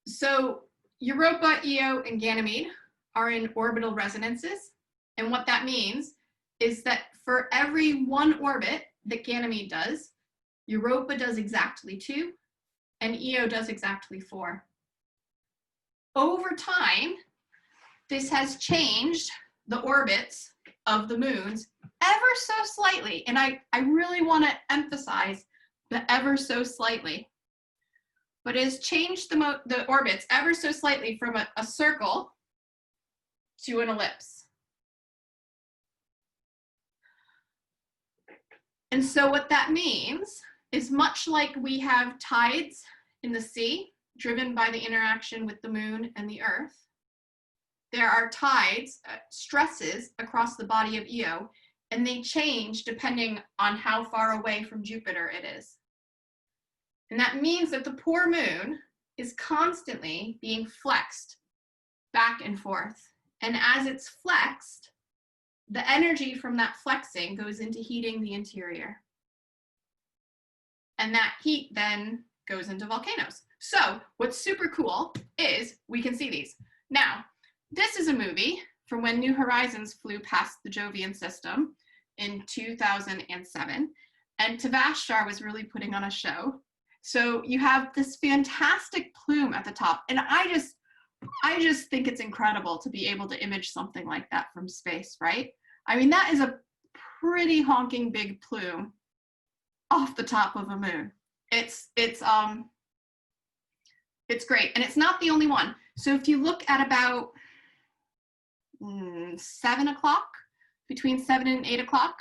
So Europa, Io, and Ganymede are in orbital resonances. And what that means is that for every 1 orbit that Ganymede does, Europa does exactly 2, and Io does exactly 4. Over time, this has changed the orbits of the moons ever so slightly. And I really want to emphasize the ever so slightly. But it has changed the orbits ever so slightly from a circle to an ellipse. And so what that means is much like we have tides in the sea driven by the interaction with the moon and the earth, there are tides, stresses across the body of Io, and they change depending on how far away from Jupiter it is. And that means that the poor moon is constantly being flexed back and forth. And as it's flexed, the energy from that flexing goes into heating the interior. And that heat then goes into volcanoes. So what's super cool is we can see these. Now, this is a movie from when New Horizons flew past the Jovian system in 2007. And Tavashtar was really putting on a show. So you have this fantastic plume at the top. And I just think it's incredible to be able to image something like that from space, right? I mean, that is a pretty honking big plume off the top of a moon. It's great. And it's not the only one. So if you look at about 7 o'clock, between 7 and 8 o'clock,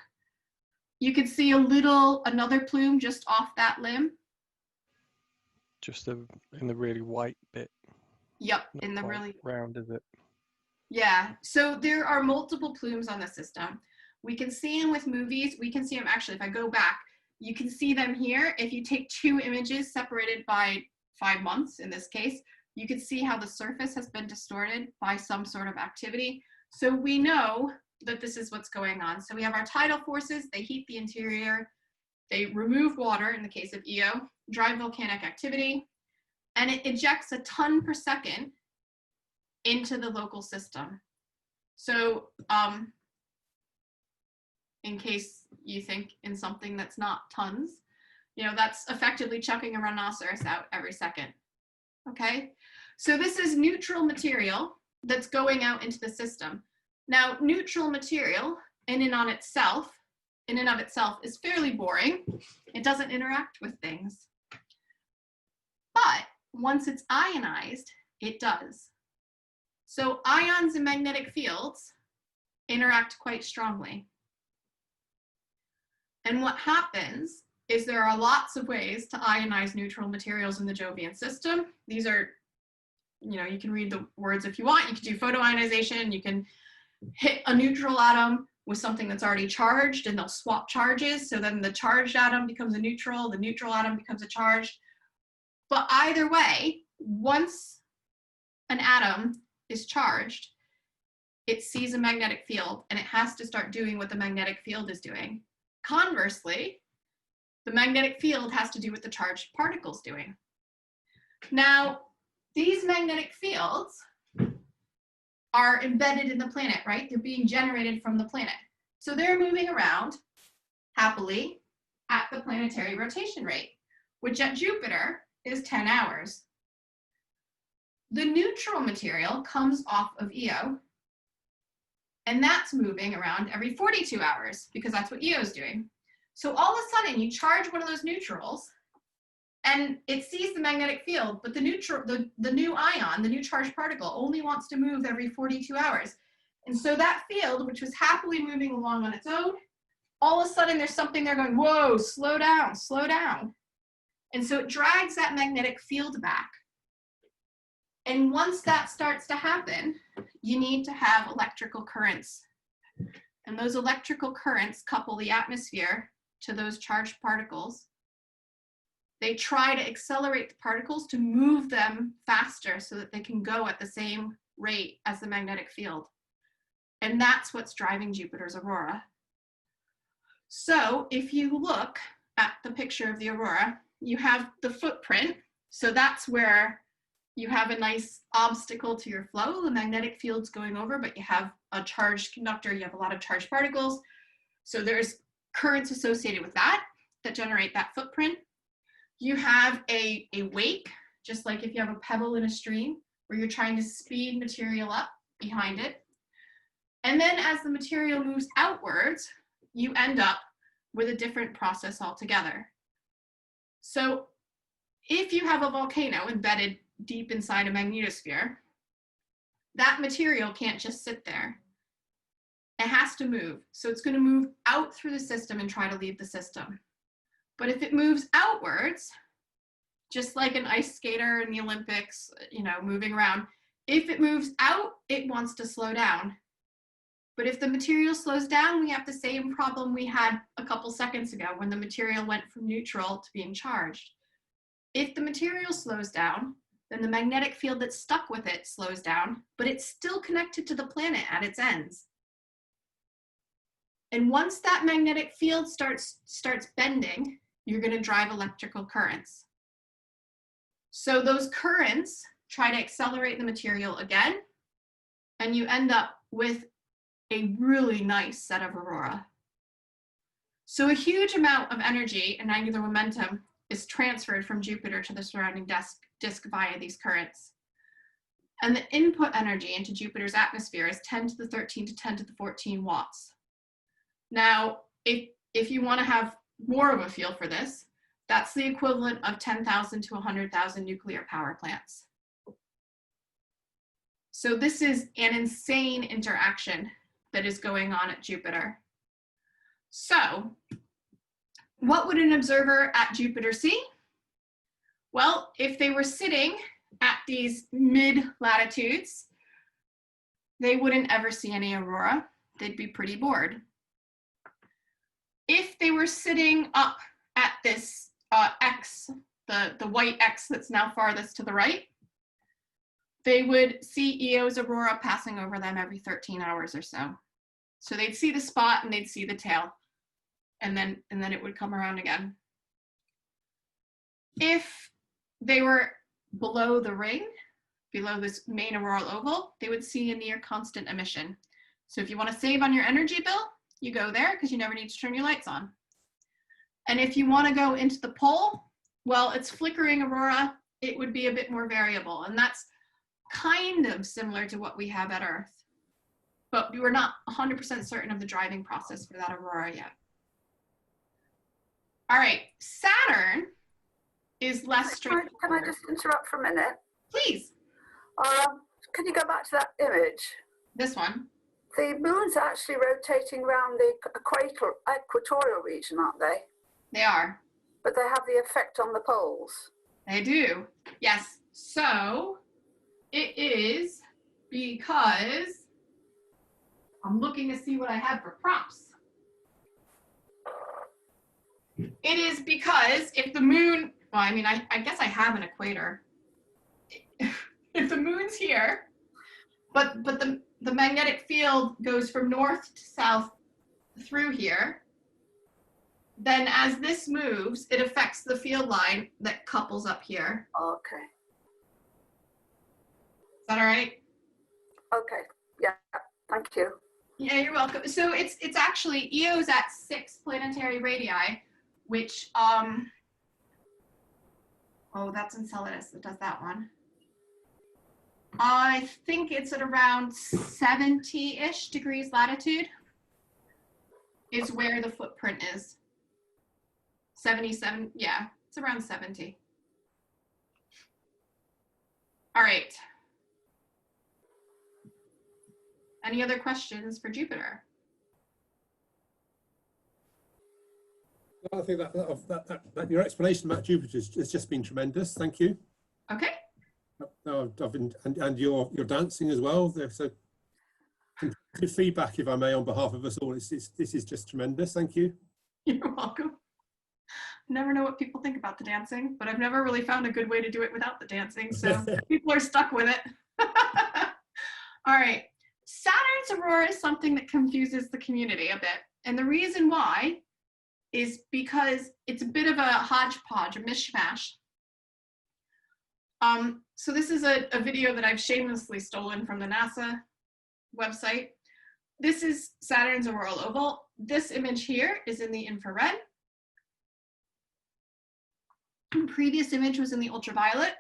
you could see another plume just off that limb. Just in the really white bit. Yep, Not in the quite really round, is it? Yeah, so there are multiple plumes on the system. We can see them with movies. We can see them actually, if I go back, you can see them here. If you take 2 images separated by 5 months, in this case, you can see how the surface has been distorted by some sort of activity. So we know that this is what's going on. So we have our tidal forces, they heat the interior, they remove water in the case of Io, drive volcanic activity, and it ejects a ton per second into the local system. So in case you think in something that's not tons, that's effectively chucking a rhinoceros out every second, okay? So this is neutral material that's going out into the system. Now, neutral material in and of itself is fairly boring. It doesn't interact with things. But once it's ionized, it does. So ions and magnetic fields interact quite strongly. And what happens is there are lots of ways to ionize neutral materials in the Jovian system. These are, you can read the words if you want. You can do photoionization. You can hit a neutral atom with something that's already charged and they'll swap charges. So then the charged atom becomes a neutral, the neutral atom becomes a charged. But either way, once an atom is charged, it sees a magnetic field and it has to start doing what the magnetic field is doing. Conversely, the magnetic field has to do what the charged particle's doing. Now, these magnetic fields are embedded in the planet, right? They're being generated from the planet. So they're moving around happily at the planetary rotation rate, which at Jupiter is 10 hours. The neutral material comes off of Io, and that's moving around every 42 hours because that's what Io is doing. So all of a sudden you charge one of those neutrals and it sees the magnetic field, but the new ion, the new charged particle, only wants to move every 42 hours. And so that field, which was happily moving along on its own, all of a sudden there's something there going, whoa, slow down, slow down. And so it drags that magnetic field back. And once that starts to happen, you need to have electrical currents. And those electrical currents couple the atmosphere to those charged particles. They try to accelerate the particles to move them faster so that they can go at the same rate as the magnetic field. And that's what's driving Jupiter's aurora. So if you look at the picture of the aurora, you have the footprint. So that's where you have a nice obstacle to your flow. The magnetic field's going over, but you have a charged conductor. You have a lot of charged particles. So there's currents associated with that generate that footprint. You have a wake, just like if you have a pebble in a stream, where you're trying to speed material up behind it. And then as the material moves outwards, you end up with a different process altogether. So if you have a volcano embedded deep inside a magnetosphere, that material can't just sit there. It has to move. So it's going to move out through the system and try to leave the system. But if it moves outwards, just like an ice skater in the Olympics, moving around, if it moves out, it wants to slow down. But if the material slows down, we have the same problem we had a couple seconds ago when the material went from neutral to being charged. If the material slows down, then the magnetic field that's stuck with it slows down, but it's still connected to the planet at its ends. And once that magnetic field starts bending, you're going to drive electrical currents. So those currents try to accelerate the material again, and you end up with a really nice set of aurora. So a huge amount of energy and angular momentum is transferred from Jupiter to the surrounding disk via these currents. And the input energy into Jupiter's atmosphere is 10 to the 13 to 10 to the 14 watts. Now, if you want to have more of a feel for this, that's the equivalent of 10,000 to 100,000 nuclear power plants. So this is an insane interaction that is going on at Jupiter. So what would an observer at Jupiter see? Well, if they were sitting at these mid-latitudes, they wouldn't ever see any aurora. They'd be pretty bored. If they were sitting up at this X, the white X that's now farthest to the right, they would see Io's aurora passing over them every 13 hours or so. So they'd see the spot and they'd see the tail, and then it would come around again. If they were below the ring, below this main auroral oval, they would see a near constant emission. So if you want to save on your energy bill, you go there because you never need to turn your lights on. And if you want to go into the pole, well, it's flickering aurora, it would be a bit more variable. And that's kind of similar to what we have at Earth. But we're not 100% certain of the driving process for that aurora yet. All right, Saturn is less straightforward. Can I just interrupt for a minute? Please. Can you go back to that image? This one. The moon's actually rotating around the equatorial region, aren't they? They are. But they have the effect on the poles. They do. Yes. So it is because I'm looking to see what I have for props. It is because if the moon, well, I mean, I guess I have an equator. If the moon's here, but the magnetic field goes from north to south through here. Then as this moves, it affects the field line that couples up here. Okay. Is that all right? Okay. Yeah. Thank you. Yeah, you're welcome. So it's actually, EO's at 6 planetary radii, which, oh, that's Enceladus that does that one. I think it's at around 70-ish degrees latitude is where the footprint is. 77, yeah, it's around 70. All right. Any other questions for Jupiter? I think that your explanation about Jupiter has just been tremendous. Thank you. Okay. And your dancing as well. So good feedback, if I may, on behalf of us all. This is just tremendous. Thank you. You're welcome. Never know what people think about the dancing, but I've never really found a good way to do it without the dancing. So people are stuck with it. All right. Saturn's aurora is something that confuses the community a bit. And the reason why is because it's a bit of a hodgepodge, a mishmash. So this is a video that I've shamelessly stolen from the NASA website. This is Saturn's auroral oval. This image here is in the infrared. The previous image was in the ultraviolet.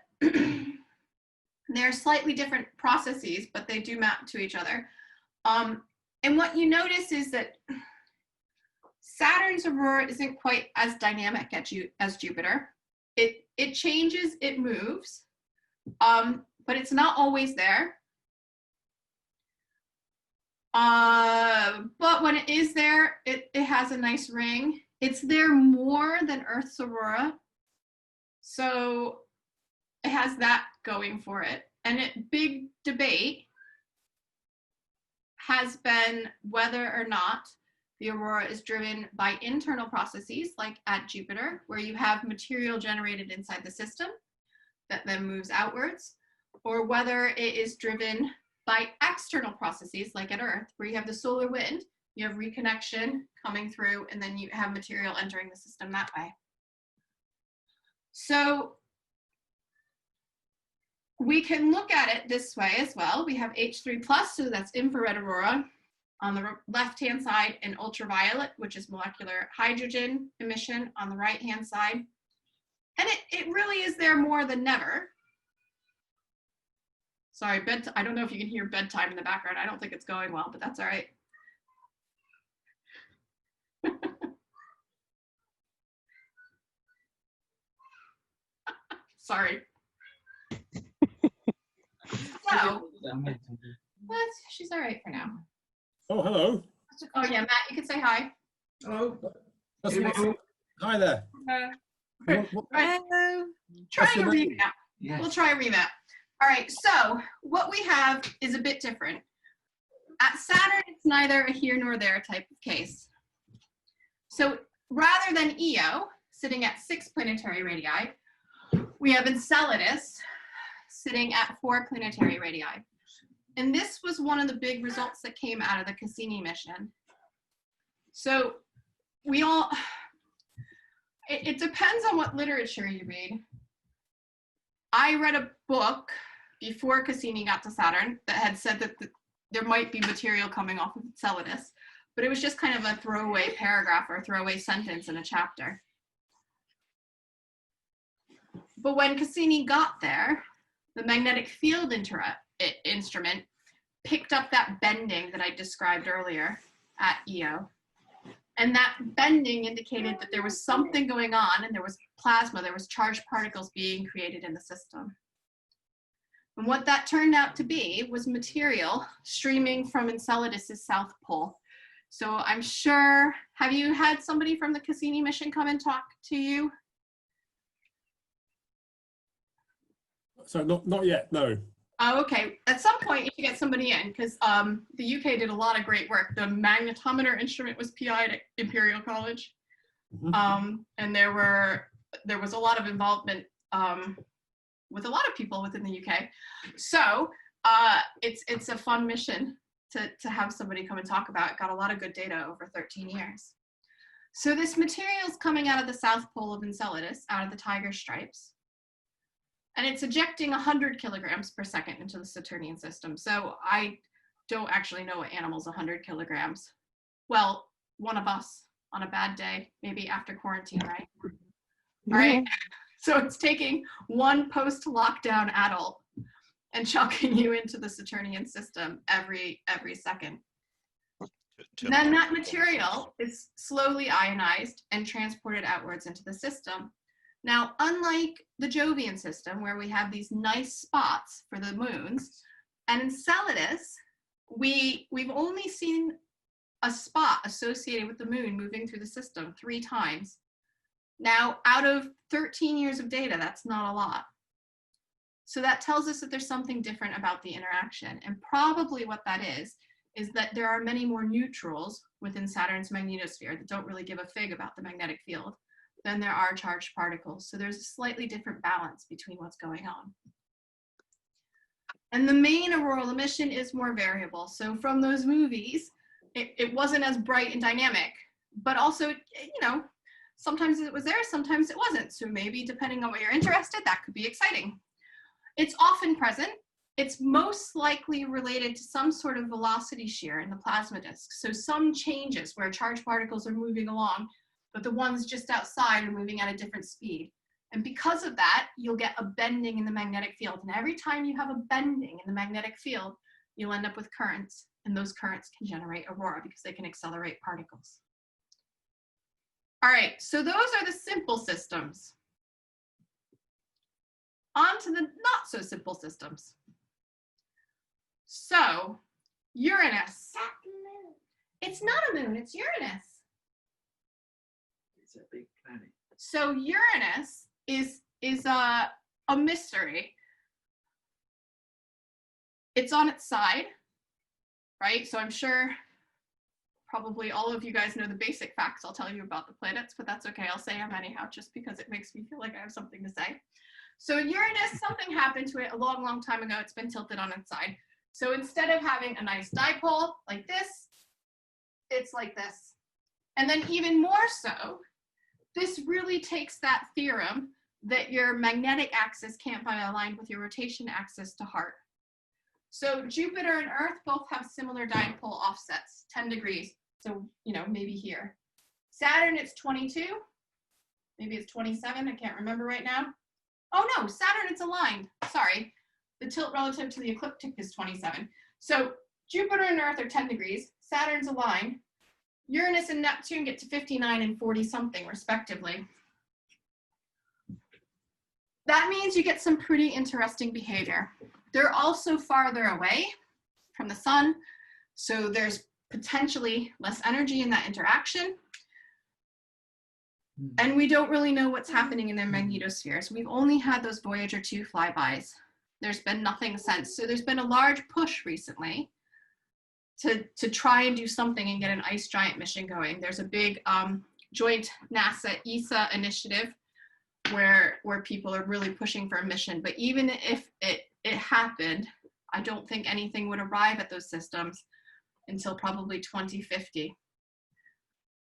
They're slightly different processes, but they do map to each other. And what you notice is that Saturn's aurora isn't quite as dynamic as Jupiter. It changes, it moves, but it's not always there. But when it is there, it has a nice ring. It's there more than Earth's aurora. So it has that going for it. And big debate has been whether or not the aurora is driven by internal processes, like at Jupiter, where you have material generated inside the system that then moves outwards, or whether it is driven by external processes, like at Earth, where you have the solar wind, you have reconnection coming through, and then you have material entering the system that way. So we can look at it this way as well. We have H3+, so that's infrared aurora on the left-hand side, and ultraviolet, which is molecular hydrogen emission on the right-hand side. And it really is there more than never. Sorry, I don't know if you can hear bedtime in the background. I don't think it's going well, but that's all right. Sorry. So, she's all right for now. Oh, hello. Oh yeah, Matt, you can say hi. Hello. Hi there. Hello. Try a remap. Yes. We'll try a remap. All right, so what we have is a bit different. At Saturn, it's neither a here nor there type of case. So rather than Io, sitting at 6 planetary radii, we have Enceladus sitting at 4 planetary radii. And this was one of the big results that came out of the Cassini mission. So it depends on what literature you read. I read a book before Cassini got to Saturn that had said that there might be material coming off of Enceladus, but it was just kind of a throwaway paragraph or a throwaway sentence in a chapter. But when Cassini got there, the magnetic field instrument picked up that bending that I described earlier at Io. And that bending indicated that there was something going on, and there was plasma, there was charged particles being created in the system. And what that turned out to be was material streaming from Enceladus's south pole. So I'm sure, have you had somebody from the Cassini mission come and talk to you? So not yet, no. Oh, okay. At some point, you should get somebody in, because the UK did a lot of great work. The magnetometer instrument was PI'd at Imperial College, and there was a lot of involvement with a lot of people within the UK. So It's a fun mission to have somebody come and talk about. It got a lot of good data over 13 years. So this material is coming out of the south pole of Enceladus, out of the tiger stripes, and it's ejecting 100 kilograms per second into the Saturnian system. So I don't actually know what animal's 100 kilograms. Well, one of us on a bad day, maybe after quarantine, right? All right. So it's taking one post-lockdown adult and chucking you into the Saturnian system every second. Then that material is slowly ionized and transported outwards into the system. Now, unlike the Jovian system, where we have these nice spots for the moons, and Enceladus, we've only seen a spot associated with the moon moving through the system 3 times. Now, out of 13 years of data, that's not a lot. So that tells us that there's something different about the interaction. And probably what that is that there are many more neutrals within Saturn's magnetosphere that don't really give a fig about the magnetic field than there are charged particles. So there's a slightly different balance between what's going on. And the main auroral emission is more variable. So from those movies, it wasn't as bright and dynamic, but also, you know, sometimes it was there, sometimes it wasn't. So maybe depending on what you're interested, that could be exciting. It's often present. It's most likely related to some sort of velocity shear in the plasma disk. So some changes where charged particles are moving along, but the ones just outside are moving at a different speed. And because of that, you'll get a bending in the magnetic field. And every time you have a bending in the magnetic field, you'll end up with currents. And those currents can generate aurora because they can accelerate particles. All right, so those are the simple systems. On to the not so simple systems. So, Uranus. It's not a moon, it's Uranus. It's a big planet. So Uranus is a mystery. It's on its side, right? So I'm sure probably all of you guys know the basic facts I'll tell you about the planets, but that's okay. I'll say them anyhow, just because it makes me feel like I have something to say. So Uranus, something happened to it a long, long time ago. It's been tilted on its side. So instead of having a nice dipole like this, it's like this. And then even more so, this really takes that theorem that your magnetic axis can't be aligned with your rotation axis to heart. So Jupiter and Earth both have similar dipole offsets, 10 degrees. So, you know, maybe here. Saturn, it's 22. Maybe it's 27. I can't remember right now. Oh no, Saturn, it's aligned. Sorry. The tilt relative to the ecliptic is 27. So Jupiter and Earth are 10 degrees. Saturn's aligned. Uranus and Neptune get to 59 and 40 something respectively. That means you get some pretty interesting behavior. They're also farther away from the sun, so there's potentially less energy in that interaction. And we don't really know what's happening in their magnetospheres. We've only had those Voyager 2 flybys. There's been nothing since. So there's been a large push recently to try and do something and get an ice giant mission going. There's a big joint NASA-ESA initiative where people are really pushing for a mission. But even if it happened, I don't think anything would arrive at those systems until probably 2050.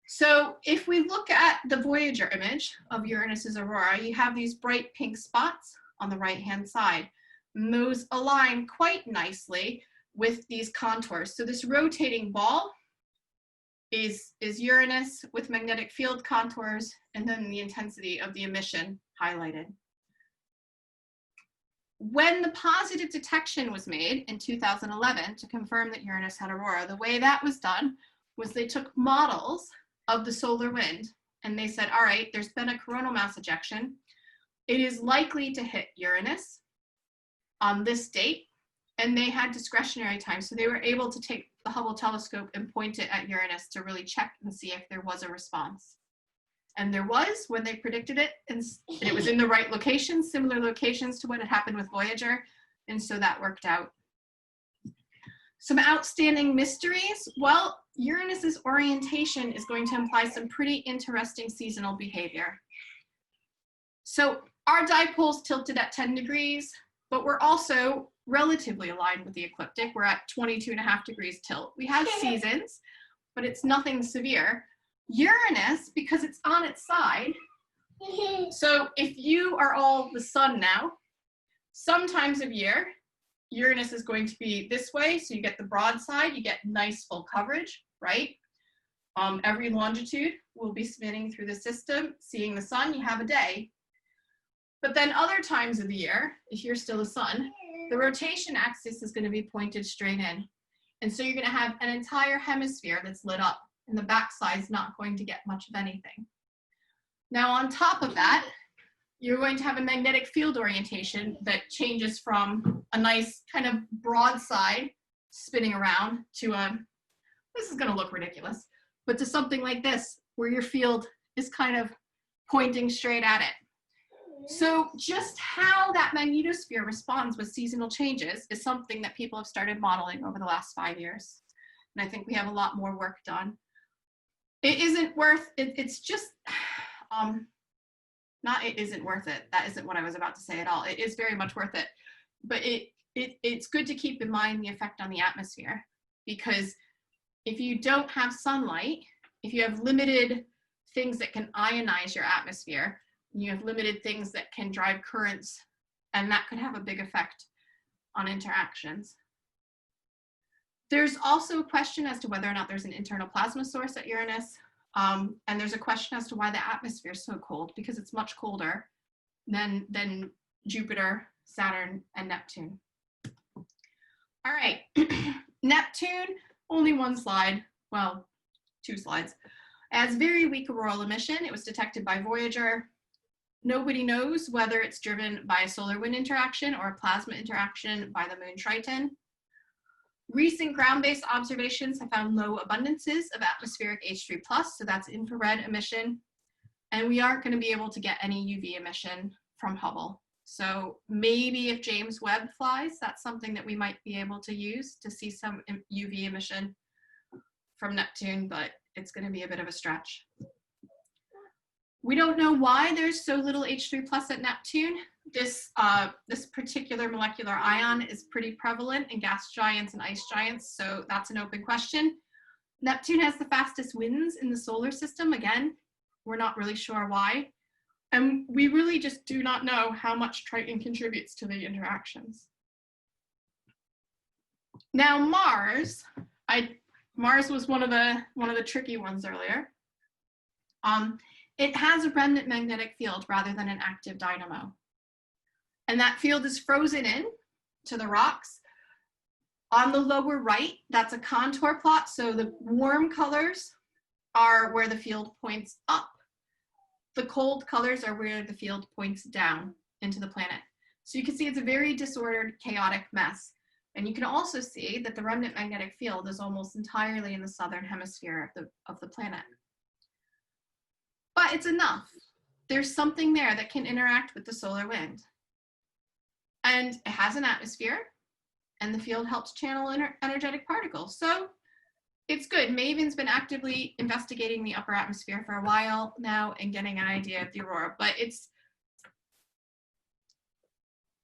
So if we look at the Voyager image of Uranus's aurora, you have these bright pink spots on the right-hand side. And those align quite nicely with these contours. So this rotating ball is Uranus with magnetic field contours, and then the intensity of the emission highlighted. When the positive detection was made in 2011 to confirm that Uranus had aurora, the way that was done was they took models of the solar wind and they said, all right, there's been a coronal mass ejection. It is likely to hit Uranus on this date, and they had discretionary time. So they were able to take the Hubble telescope and point it at Uranus to really check and see if there was a response. And there was when they predicted it, and it was in the right locations, similar locations to what had happened with Voyager, and so that worked out. Some outstanding mysteries. Well, Uranus's orientation is going to imply some pretty interesting seasonal behavior. So our dipole's tilted at 10 degrees, but we're also relatively aligned with the ecliptic. We're at 22.5 degrees tilt. We have seasons, but it's nothing severe. Uranus, because it's on its side, so if you are all the sun now, sometimes of year, Uranus is going to be this way, so you get the broad side, you get nice full coverage, right? Every longitude will be spinning through the system, seeing the sun, you have a day. But then other times of the year, if you're still the sun, the rotation axis is going to be pointed straight in. And so you're going to have an entire hemisphere that's lit up, and the backside is not going to get much of anything. Now on top of that, you're going to have a magnetic field orientation that changes from a nice kind of broad side spinning around to a, this is going to look ridiculous, but to something like this, where your field is kind of pointing straight at it. So just how that magnetosphere responds with seasonal changes is something that people have started modeling over the last 5 years. And I think we have a lot more work done. It isn't worth it. It's just, not it isn't worth it. That isn't what I was about to say at all. It is very much worth it. But it's good to keep in mind the effect on the atmosphere, because if you don't have sunlight, if you have limited things that can ionize your atmosphere, you have limited things that can drive currents, and that could have a big effect on interactions. There's also a question as to whether or not there's an internal plasma source at Uranus. And there's a question as to why the atmosphere is so cold, because it's much colder than Jupiter, Saturn, and Neptune. All right, Neptune, only one slide, well, 2 slides. As very weak auroral emission. It was detected by Voyager. Nobody knows whether it's driven by a solar wind interaction or a plasma interaction by the moon Triton. Recent ground-based observations have found low abundances of atmospheric H3+, so that's infrared emission. And we aren't going to be able to get any UV emission from Hubble. So maybe if James Webb flies, that's something that we might be able to use to see some UV emission from Neptune, but it's going to be a bit of a stretch. We don't know why there's so little H3+ at Neptune. This particular molecular ion is pretty prevalent in gas giants and ice giants, so that's an open question. Neptune has the fastest winds in the solar system. Again, we're not really sure why. And we really just do not know how much Triton contributes to the interactions. Now Mars, Mars was one of the tricky ones earlier. It has a remnant magnetic field rather than an active dynamo. And that field is frozen in to the rocks. On the lower right, that's a contour plot. So the warm colors are where the field points up. The cold colors are where the field points down into the planet. So you can see it's a very disordered, chaotic mess. And you can also see that the remnant magnetic field is almost entirely in the southern hemisphere of the planet. But it's enough. There's something there that can interact with the solar wind. And it has an atmosphere, and the field helps channel energetic particles. So it's good. Maven's been actively investigating the upper atmosphere for a while now and getting an idea of the aurora, but it's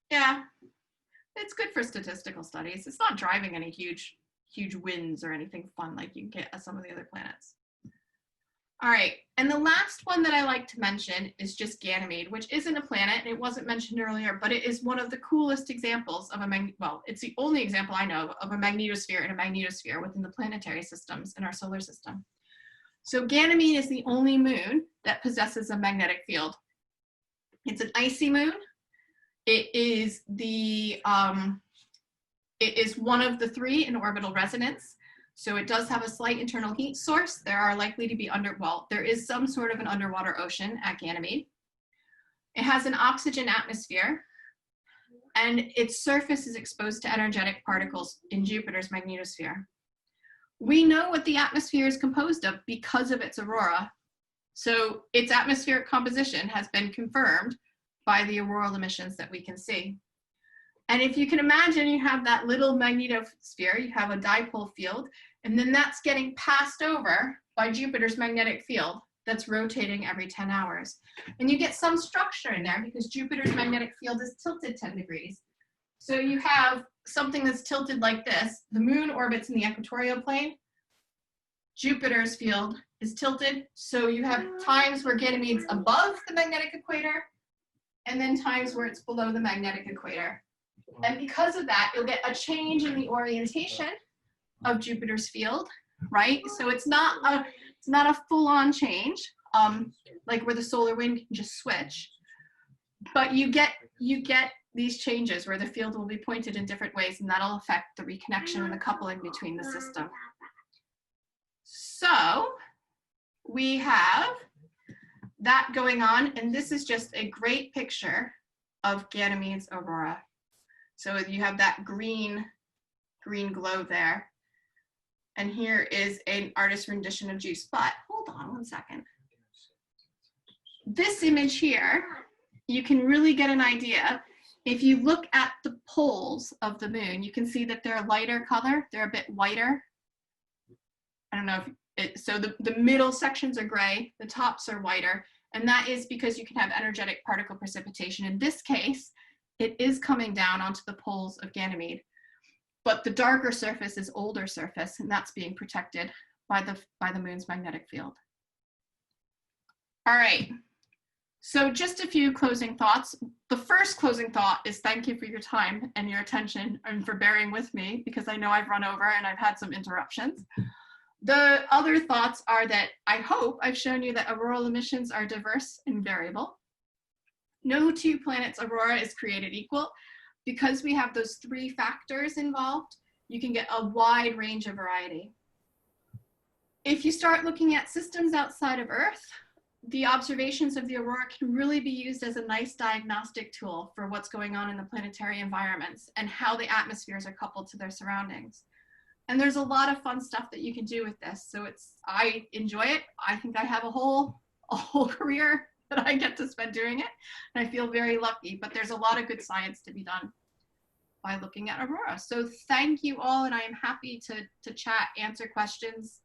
good for statistical studies. It's not driving any huge winds or anything fun like you can get at some of the other planets. All right, and the last one that I like to mention is just Ganymede, which isn't a planet, and it wasn't mentioned earlier, but it is one of the coolest examples of it's the only example I know of a magnetosphere and a magnetosphere within the planetary systems in our solar system. So Ganymede is the only moon that possesses a magnetic field. It's an icy moon. It is one of the 3 in orbital resonance. So it does have a slight internal heat source. There are likely to be there is some sort of an underwater ocean at Ganymede. It has an oxygen atmosphere, and its surface is exposed to energetic particles in Jupiter's magnetosphere. We know what the atmosphere is composed of because of its aurora. So its atmospheric composition has been confirmed by the auroral emissions that we can see. And if you can imagine, you have that little magnetosphere, you have a dipole field, and then that's getting passed over by Jupiter's magnetic field that's rotating every 10 hours. And you get some structure in there because Jupiter's magnetic field is tilted 10 degrees. So you have something that's tilted like this. The moon orbits in the equatorial plane. Jupiter's field is tilted. So you have times where Ganymede's above the magnetic equator, and then times where it's below the magnetic equator. And because of that, you'll get a change in the orientation of Jupiter's field, right? So it's not a full-on change, like where the solar wind can just switch, but you get these changes where the field will be pointed in different ways, and that'll affect the reconnection and the coupling between the system. So we have that going on, and this is just a great picture of Ganymede's aurora. So you have that green glow there. And here is an artist's rendition of Juice. But hold on one second. This image here, you can really get an idea. If you look at the poles of the moon, you can see that they're a lighter color. They're a bit whiter. I don't know if so the middle sections are gray, the tops are whiter, and that is because you can have energetic particle precipitation. In this case, it is coming down onto the poles of Ganymede, but the darker surface is older surface, and that's being protected by the moon's magnetic field. All right, so just a few closing thoughts. The first closing thought is thank you for your time and your attention and for bearing with me, because I know I've run over and I've had some interruptions. The other thoughts are that I hope I've shown you that auroral emissions are diverse and variable. No two planets' aurora is created equal. Because we have those three factors involved, you can get a wide range of variety. If you start looking at systems outside of Earth, the observations of the aurora can really be used as a nice diagnostic tool for what's going on in the planetary environments and how the atmospheres are coupled to their surroundings. And there's a lot of fun stuff that you can do with this. So I enjoy it. I think I have a whole career that I get to spend doing it. And I feel very lucky, but there's a lot of good science to be done by looking at aurora. So thank you all, and I am happy to chat, answer questions,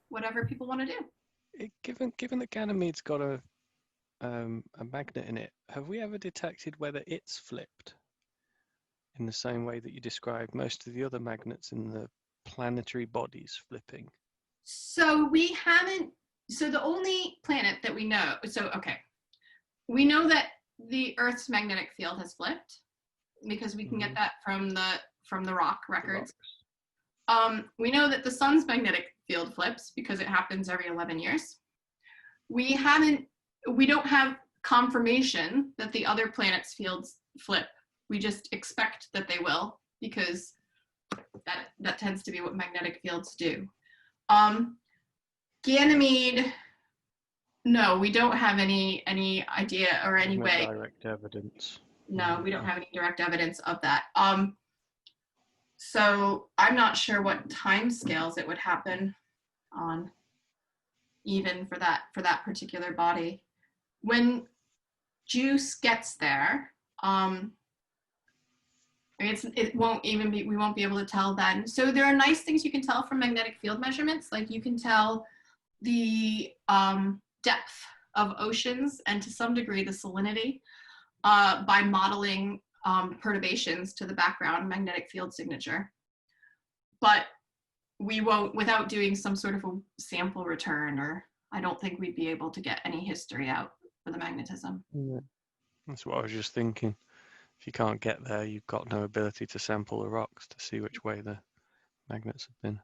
whatever people want to do. Given that Ganymede's got a magnet in it, have we ever detected whether it's flipped in the same way that you described most of the other magnets in the planetary bodies flipping? So we haven't, so the only planet that we know, we know that the Earth's magnetic field has flipped because we can get that from the rock records. We know that the sun's magnetic field flips because it happens every 11 years. We don't have confirmation that the other planets' fields flip. We just expect that they will, because that tends to be what magnetic fields do. Ganymede, no, we don't have any idea or any way. Direct evidence. No, we don't have any direct evidence of that. So I'm not sure what time scales it would happen on, even for that particular body. When Juice gets there, we won't be able to tell then. So there are nice things you can tell from magnetic field measurements. Like you can tell the depth of oceans and to some degree the salinity by modeling perturbations to the background magnetic field signature. But we won't, without doing some sort of a sample return, or I don't think we'd be able to get any history out for the magnetism. Yeah. That's what I was just thinking. If you can't get there, you've got no ability to sample the rocks to see which way the magnets have been.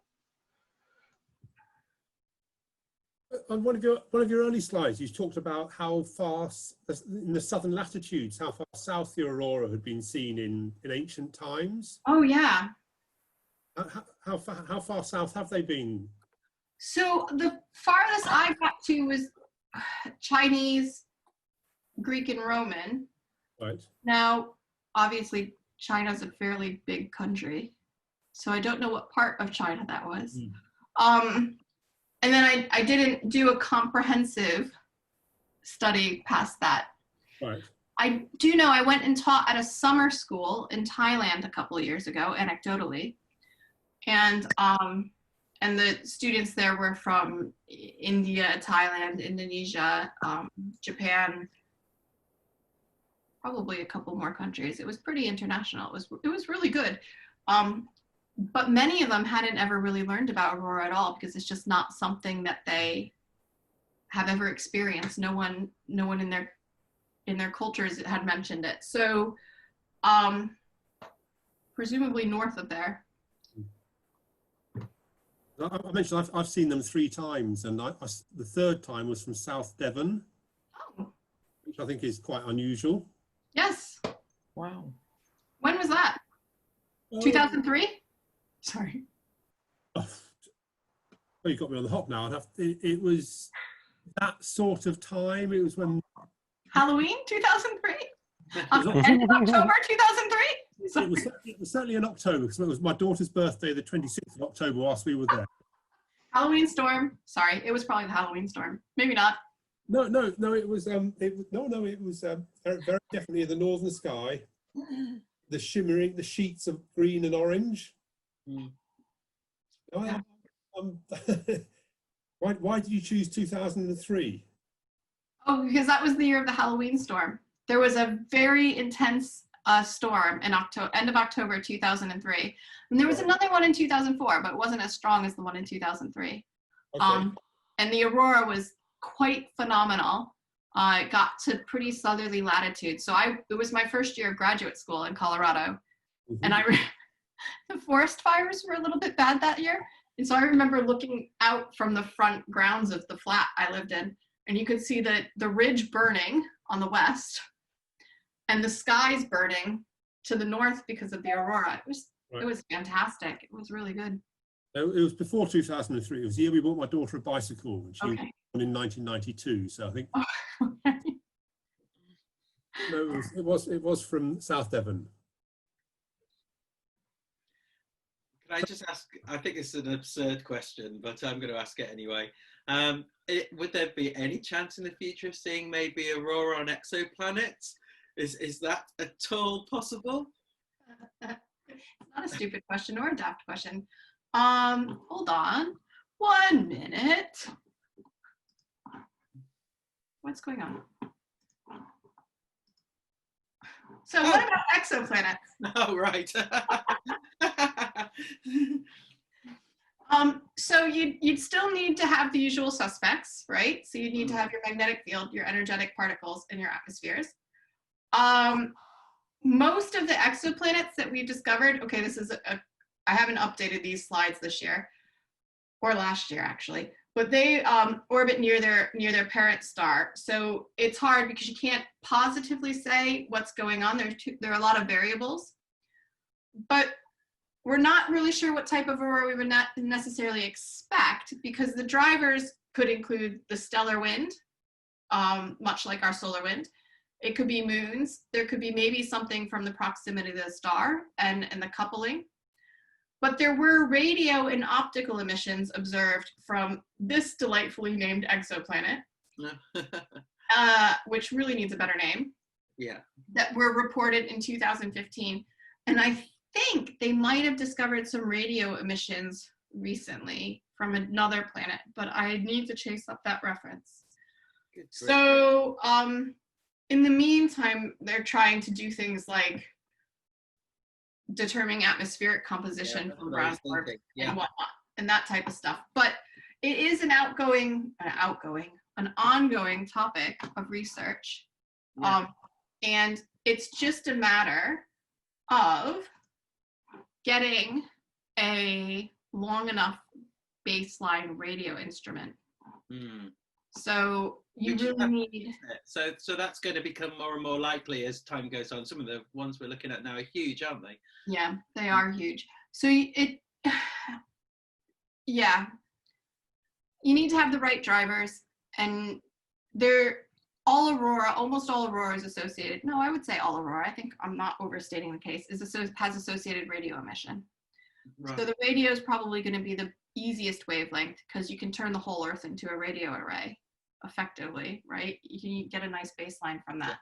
On one of your early slides, you talked about how far in the southern latitudes, how far south the aurora had been seen in ancient times. Oh yeah. How far south have they been? So the farthest I got to was Chinese, Greek, and Roman. Right. Now, obviously, China's a fairly big country, so I don't know what part of China that was. And then I didn't do a comprehensive study past that. Right. I do know I went and taught at a summer school in Thailand a couple of years ago, anecdotally. And the students there were from India, Thailand, Indonesia, Japan, probably a couple more countries. It was pretty international. It was really good. But many of them hadn't ever really learned about aurora at all because it's just not something that they have ever experienced. No one in their cultures had mentioned it. So presumably north of there. I mentioned I've seen them 3 times, and the 3rd time was from South Devon, Oh, which I think is quite unusual. yes. Wow. When was that? 2003? Sorry. Oh, you got me on the hop now. It was that sort of time. It was when Halloween 2003? End of October 2003? it was certainly in October, because it was my daughter's birthday, the 26th of October, whilst we were there. Halloween storm. Sorry, it was probably the Halloween storm. Maybe not. No, it was very, very definitely in the northern sky. The shimmering, the sheets of green and orange. Mm. Yeah. Why did you choose 2003? Oh, because that was the year of the Halloween storm. There was a very intense storm in end of October 2003, and there was another one in 2004, but it wasn't as strong as the one in 2003. Okay. And the aurora was quite phenomenal. It got to pretty southerly latitude. So it was my first year of graduate school in Colorado, and the forest fires were a little bit bad that year. And so I remember looking out from the front grounds of the flat I lived in, and you could see the ridge burning on the west and the skies burning to the north because of the aurora. It was fantastic. It was really good. It was before 2003. It was the year we bought my daughter a bicycle, and she was Okay. born in 1992. So I think Okay. no, it was from South Devon. Can I just ask, I think it's an absurd question, but I'm going to ask it anyway. Would there be any chance in the future of seeing maybe aurora on exoplanets? Is that at all possible? It's not a stupid question or a daft question. Hold on 1 minute. What's going on? So what about exoplanets? Oh, right. So you'd still need to have the usual suspects, right? So you'd need to have your magnetic field, your energetic particles, and your atmospheres. Most of the exoplanets that we've discovered, okay, I haven't updated these slides this year, or last year actually, but they orbit near their parent star. So it's hard because you can't positively say what's going on. There are a lot of variables, but we're not really sure what type of aurora we would not necessarily expect, because the drivers could include the stellar wind, much like our solar wind. It could be moons. There could be maybe something from the proximity to the star and the coupling. But there were radio and optical emissions observed from this delightfully named exoplanet, which really needs a better name. Yeah. That were reported in 2015. And I think they might have discovered some radio emissions recently from another planet, but I need to chase up that reference. Good. So in the meantime, they're trying to do things like determining atmospheric composition from ground orbs and whatnot, and that type of stuff. But it is an ongoing topic of research. Yeah. And it's just a matter of getting a long enough baseline radio instrument. Mm. So you really need. So that's going to become more and more likely as time goes on. Some of the ones we're looking at now are huge, aren't they? Yeah, they are huge. So yeah, you need to have the right drivers, and almost all aurora is associated. No, I would say all aurora. I think I'm not overstating the case. Has associated radio emission. Right. So the radio is probably going to be the easiest wavelength, because you can turn the whole Earth into a radio array effectively, right? You can get a nice baseline from that.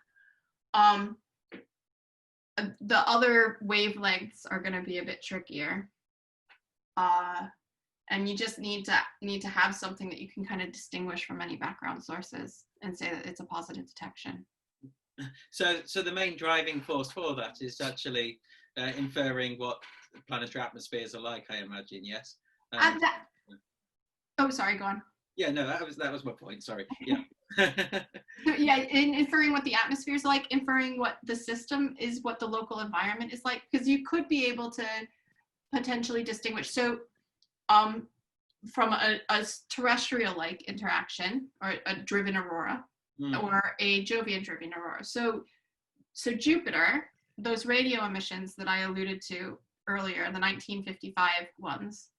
The other wavelengths are going to be a bit trickier, and you just need to have something that you can kind of distinguish from any background sources and say that it's a positive detection. So the main driving force for that is actually inferring what planetary atmospheres are like, I imagine. Yes. Oh, sorry. Go on. Yeah, no, that was my point. Sorry. Yeah. So, yeah, in inferring what the atmosphere is like, inferring what the system is, what the local environment is like, because you could be able to potentially distinguish. So, from a terrestrial-like interaction, or a driven aurora, or a Jovian-driven aurora. So Jupiter, those radio emissions that I alluded to earlier, the 1955 ones,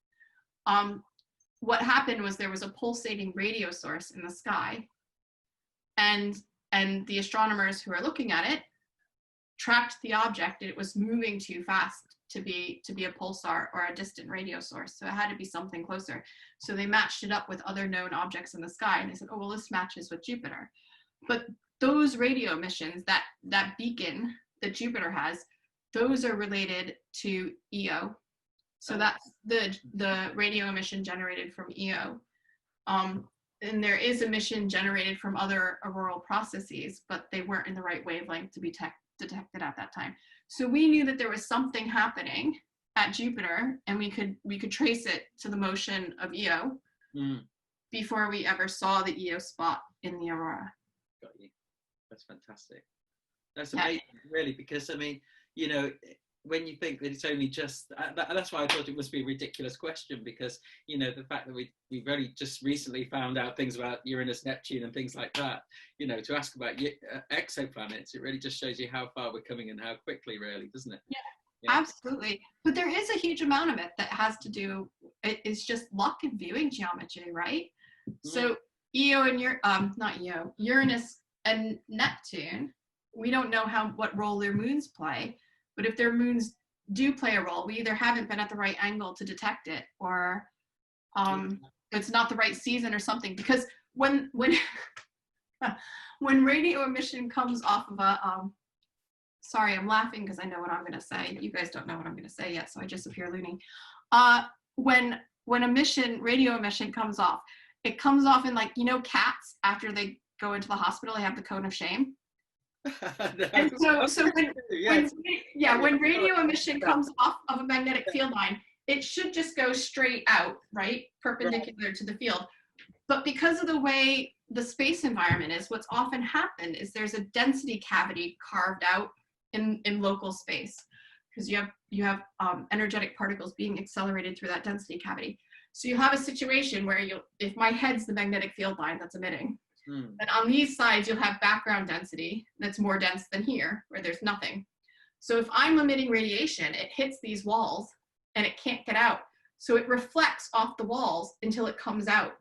what happened was there was a pulsating radio source in the sky, and the astronomers who are looking at it tracked the object, and it was moving too fast to be a pulsar or a distant radio source. So it had to be something closer. So they matched it up with other known objects in the sky, and they said, oh, well, this matches with Jupiter. But those radio emissions, that beacon that Jupiter has, those are related to EO. So that's the radio emission generated from EO. And there is emission generated from other auroral processes, but they weren't in the right wavelength to be detected at that time. So we knew that there was something happening at Jupiter, and we could trace it to the motion of EO before we ever saw the EO spot in the aurora. Got you. That's fantastic. That's amazing, really, because I mean, you know, when you think that it's only just, that's why I thought it must be a ridiculous question, because, you know, the fact that we've only just recently found out things about Uranus, Neptune and things like that, you know, to ask about exoplanets, it really just shows you how far we're coming and how quickly, really, doesn't it? Yeah, absolutely. But there is a huge amount of it that has to do, it's just luck and viewing geometry, right? So EO and Uranus and Neptune, we don't know what role their moons play. But if their moons do play a role, we either haven't been at the right angle to detect it, or it's not the right season or something. Because when radio emission comes off of a, sorry, I'm laughing because I know what I'm going to say. You guys don't know what I'm going to say yet, so I just appear loony. When radio emission comes off, it comes off in, like, you know, cats after they go into the hospital, they have the cone of shame. No. And so when radio emission comes off of a magnetic field line, it should just go straight out, right, perpendicular to the field. But because of the way the space environment is, what's often happened is there's a density cavity carved out in local space, because you have energetic particles being accelerated through that density cavity. So you have a situation where if my head's the magnetic field line that's emitting, and on these sides, you'll have background density that's more dense than here, where there's nothing. So if I'm emitting radiation, it hits these walls and it can't get out. So it reflects off the walls until it comes out.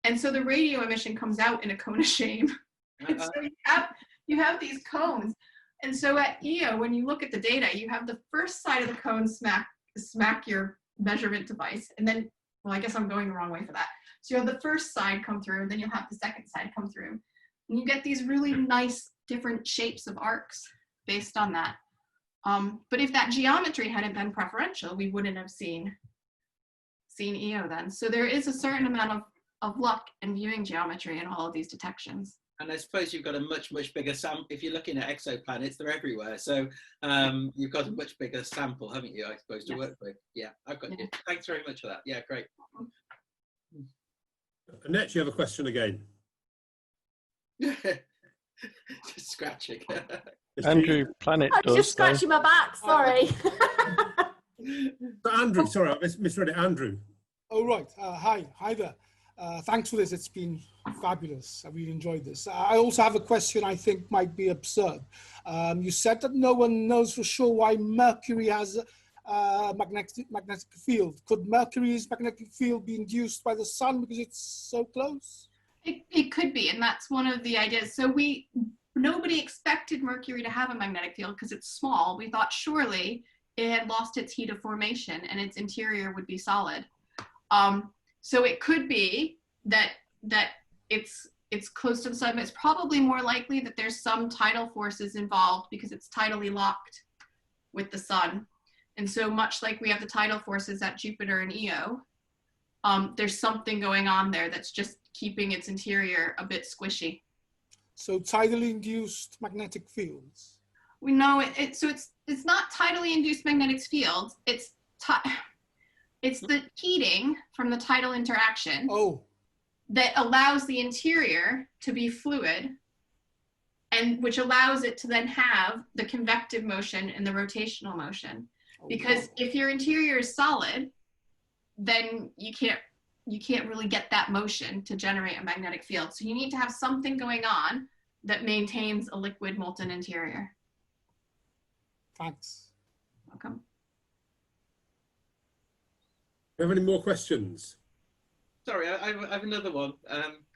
And so the radio emission comes out in a cone of shame. And so you have these cones. And so at EO, when you look at the data, you have the first side of the cone smack your measurement device. And then, well, I guess I'm going the wrong way for that. So you have the first side come through, then you'll have the second side come through. And you get these really nice different shapes of arcs based on that. But if that geometry hadn't been preferential, we wouldn't have seen EO then. So there is a certain amount of luck and viewing geometry in all of these detections. And I suppose you've got a much bigger sample. If you're looking at exoplanets, they're everywhere. So you've got a much bigger sample, haven't you, I suppose, to work with. Yeah, I've got you. Thanks very much for that. Yeah, great. Annette, you have a question again. Just scratching. Andrew, planet I'm does. just scratching my back, sorry. Andrew, sorry, I misread it. Andrew. Oh, right. Hi there. Thanks for this. It's been fabulous. I really enjoyed this. I also have a question I think might be absurd. You said that no one knows for sure why Mercury has a magnetic field. Could Mercury's magnetic field be induced by the sun because it's so close? It could be, and that's one of the ideas. So nobody expected Mercury to have a magnetic field because it's small. We thought surely it had lost its heat of formation and its interior would be solid. So it could be that it's close to the sun. It's probably more likely that there's some tidal forces involved because it's tidally locked with the sun. And so much like we have the tidal forces at Jupiter and EO, there's something going on there that's just keeping its interior a bit squishy. So tidally induced magnetic fields. We know so it's not tidally induced magnetic fields. It's the heating from the tidal interaction that allows the interior to be fluid, and which allows it to then have the convective motion and the rotational motion. Because if your interior is solid, then you can't really get that motion to generate a magnetic field. So you need to have something going on that maintains a liquid molten interior. Thanks. Welcome. Do you have any more questions? Sorry, I have another one.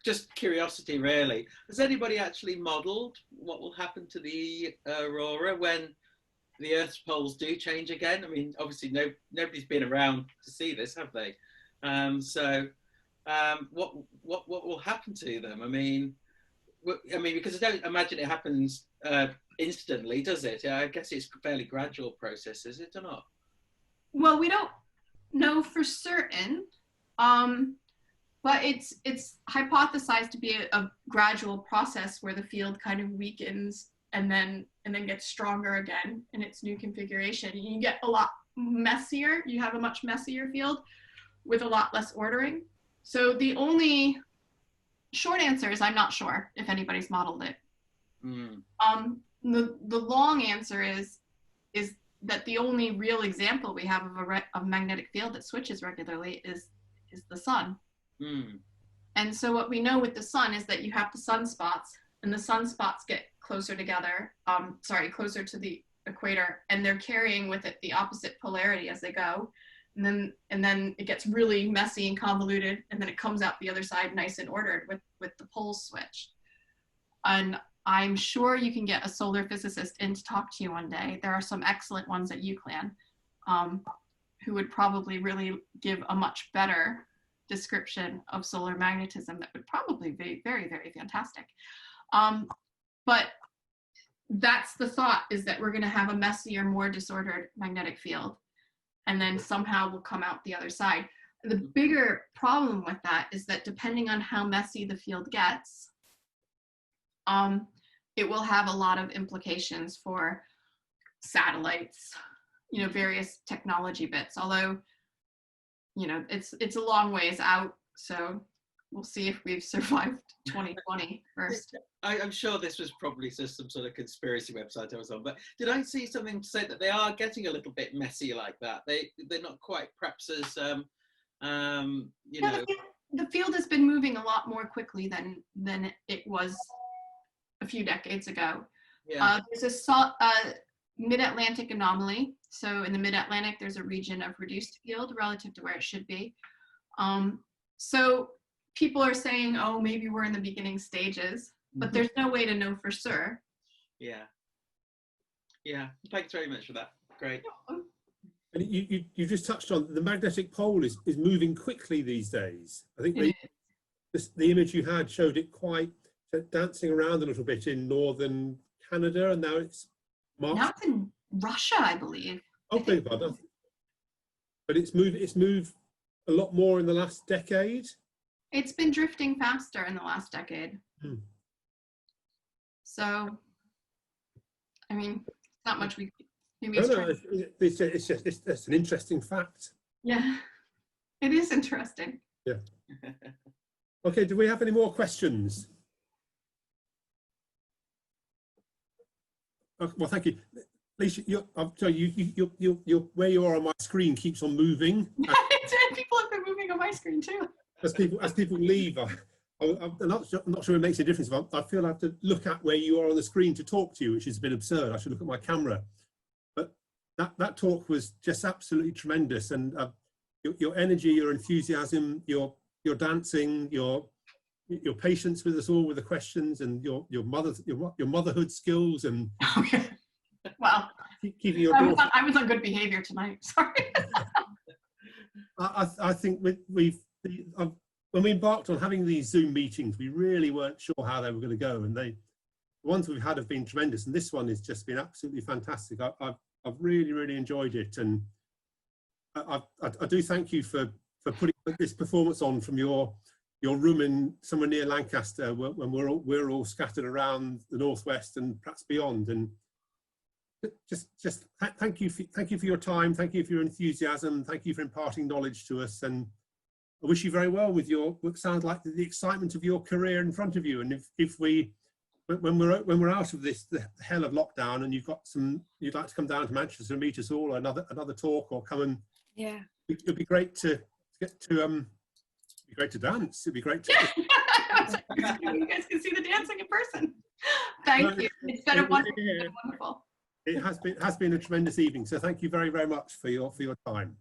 Just curiosity, really. Has anybody actually modelled what will happen to the aurora when the Earth's poles do change again? I mean, obviously, nobody's been around to see this, have they? What will happen to them? I mean, because I don't imagine it happens instantly, does it? I guess it's a fairly gradual process, is it or not? Well, we don't know for certain, but it's hypothesized to be a gradual process where the field kind of weakens and then gets stronger again in its new configuration. You get a lot messier. You have a much messier field with a lot less ordering. So the only short answer is I'm not sure if anybody's modeled it. The long answer is that the only real example we have of a magnetic field that switches regularly is the sun. And so what we know with the sun is that you have the sunspots, and the sunspots get closer together, closer to the equator, and they're carrying with it the opposite polarity as they go. And then it gets really messy and convoluted, and then it comes out the other side nice and ordered with the poles switched. And I'm sure you can get a solar physicist in to talk to you one day. There are some excellent ones at UCLan who would probably really give a much better description of solar magnetism that would probably be very, very fantastic. But that's the thought, is that we're going to have a messier, more disordered magnetic field, and then somehow we'll come out the other side. The bigger problem with that is that depending on how messy the field gets, it will have a lot of implications for satellites, various technology bits, although, it's a long ways out. So we'll see if we've survived 2020 first. I'm sure this was probably just some sort of conspiracy website I was on, but did I see something to say that they are getting a little bit messy like that? They're not quite perhaps as, The field has been moving a lot more quickly than it was a few decades ago. Yeah. There's a mid-Atlantic anomaly. So in the mid-Atlantic, there's a region of reduced field relative to where it should be. So people are saying, oh, maybe we're in the beginning stages, but there's no way to know for sure. Yeah. Thanks very much for that. Great. And you just touched on the magnetic pole is moving quickly these days. I think the image you had showed it quite dancing around a little bit in northern Canada, and now it's in Russia, I believe. Okay, but it's moved a lot more in the last decade. It's been drifting faster in the last decade. So, I mean, not much we. Maybe it's an interesting fact. Yeah, it is interesting. Yeah. Okay. Do we have any more questions? Well, thank you, Licia. You're where you are on my screen keeps on moving. People have been moving on my screen too. As people leave, I'm not sure it makes a difference. I feel I have to look at where you are on the screen to talk to you, which is a bit absurd. I should look at my camera. But that talk was just absolutely tremendous, and your energy, your enthusiasm, your dancing, your patience with us all with the questions, and your motherhood skills, and well, keeping your I was on good behavior tonight. Sorry. I think when we embarked on having these Zoom meetings, we really weren't sure how they were going to go, and the ones we've had have been tremendous, and this one has just been absolutely fantastic. I've really enjoyed it, and I do thank you for putting this performance on from your your room in somewhere near Lancaster when we're all scattered around the northwest and perhaps beyond. And thank you for your time. Thank you for your enthusiasm. Thank you for imparting knowledge to us. And I wish you very well with what sounds like the excitement of your career in front of you. And when we're out of this the hell of lockdown, and you'd like to come down to Manchester and meet us all, or another talk, or come and it'd be great to get to it'd be great to dance. It'd be great to. You guys can see the dancing in person. Thank you. It's been wonderful. It has been a tremendous evening. So thank you very, very much for your time.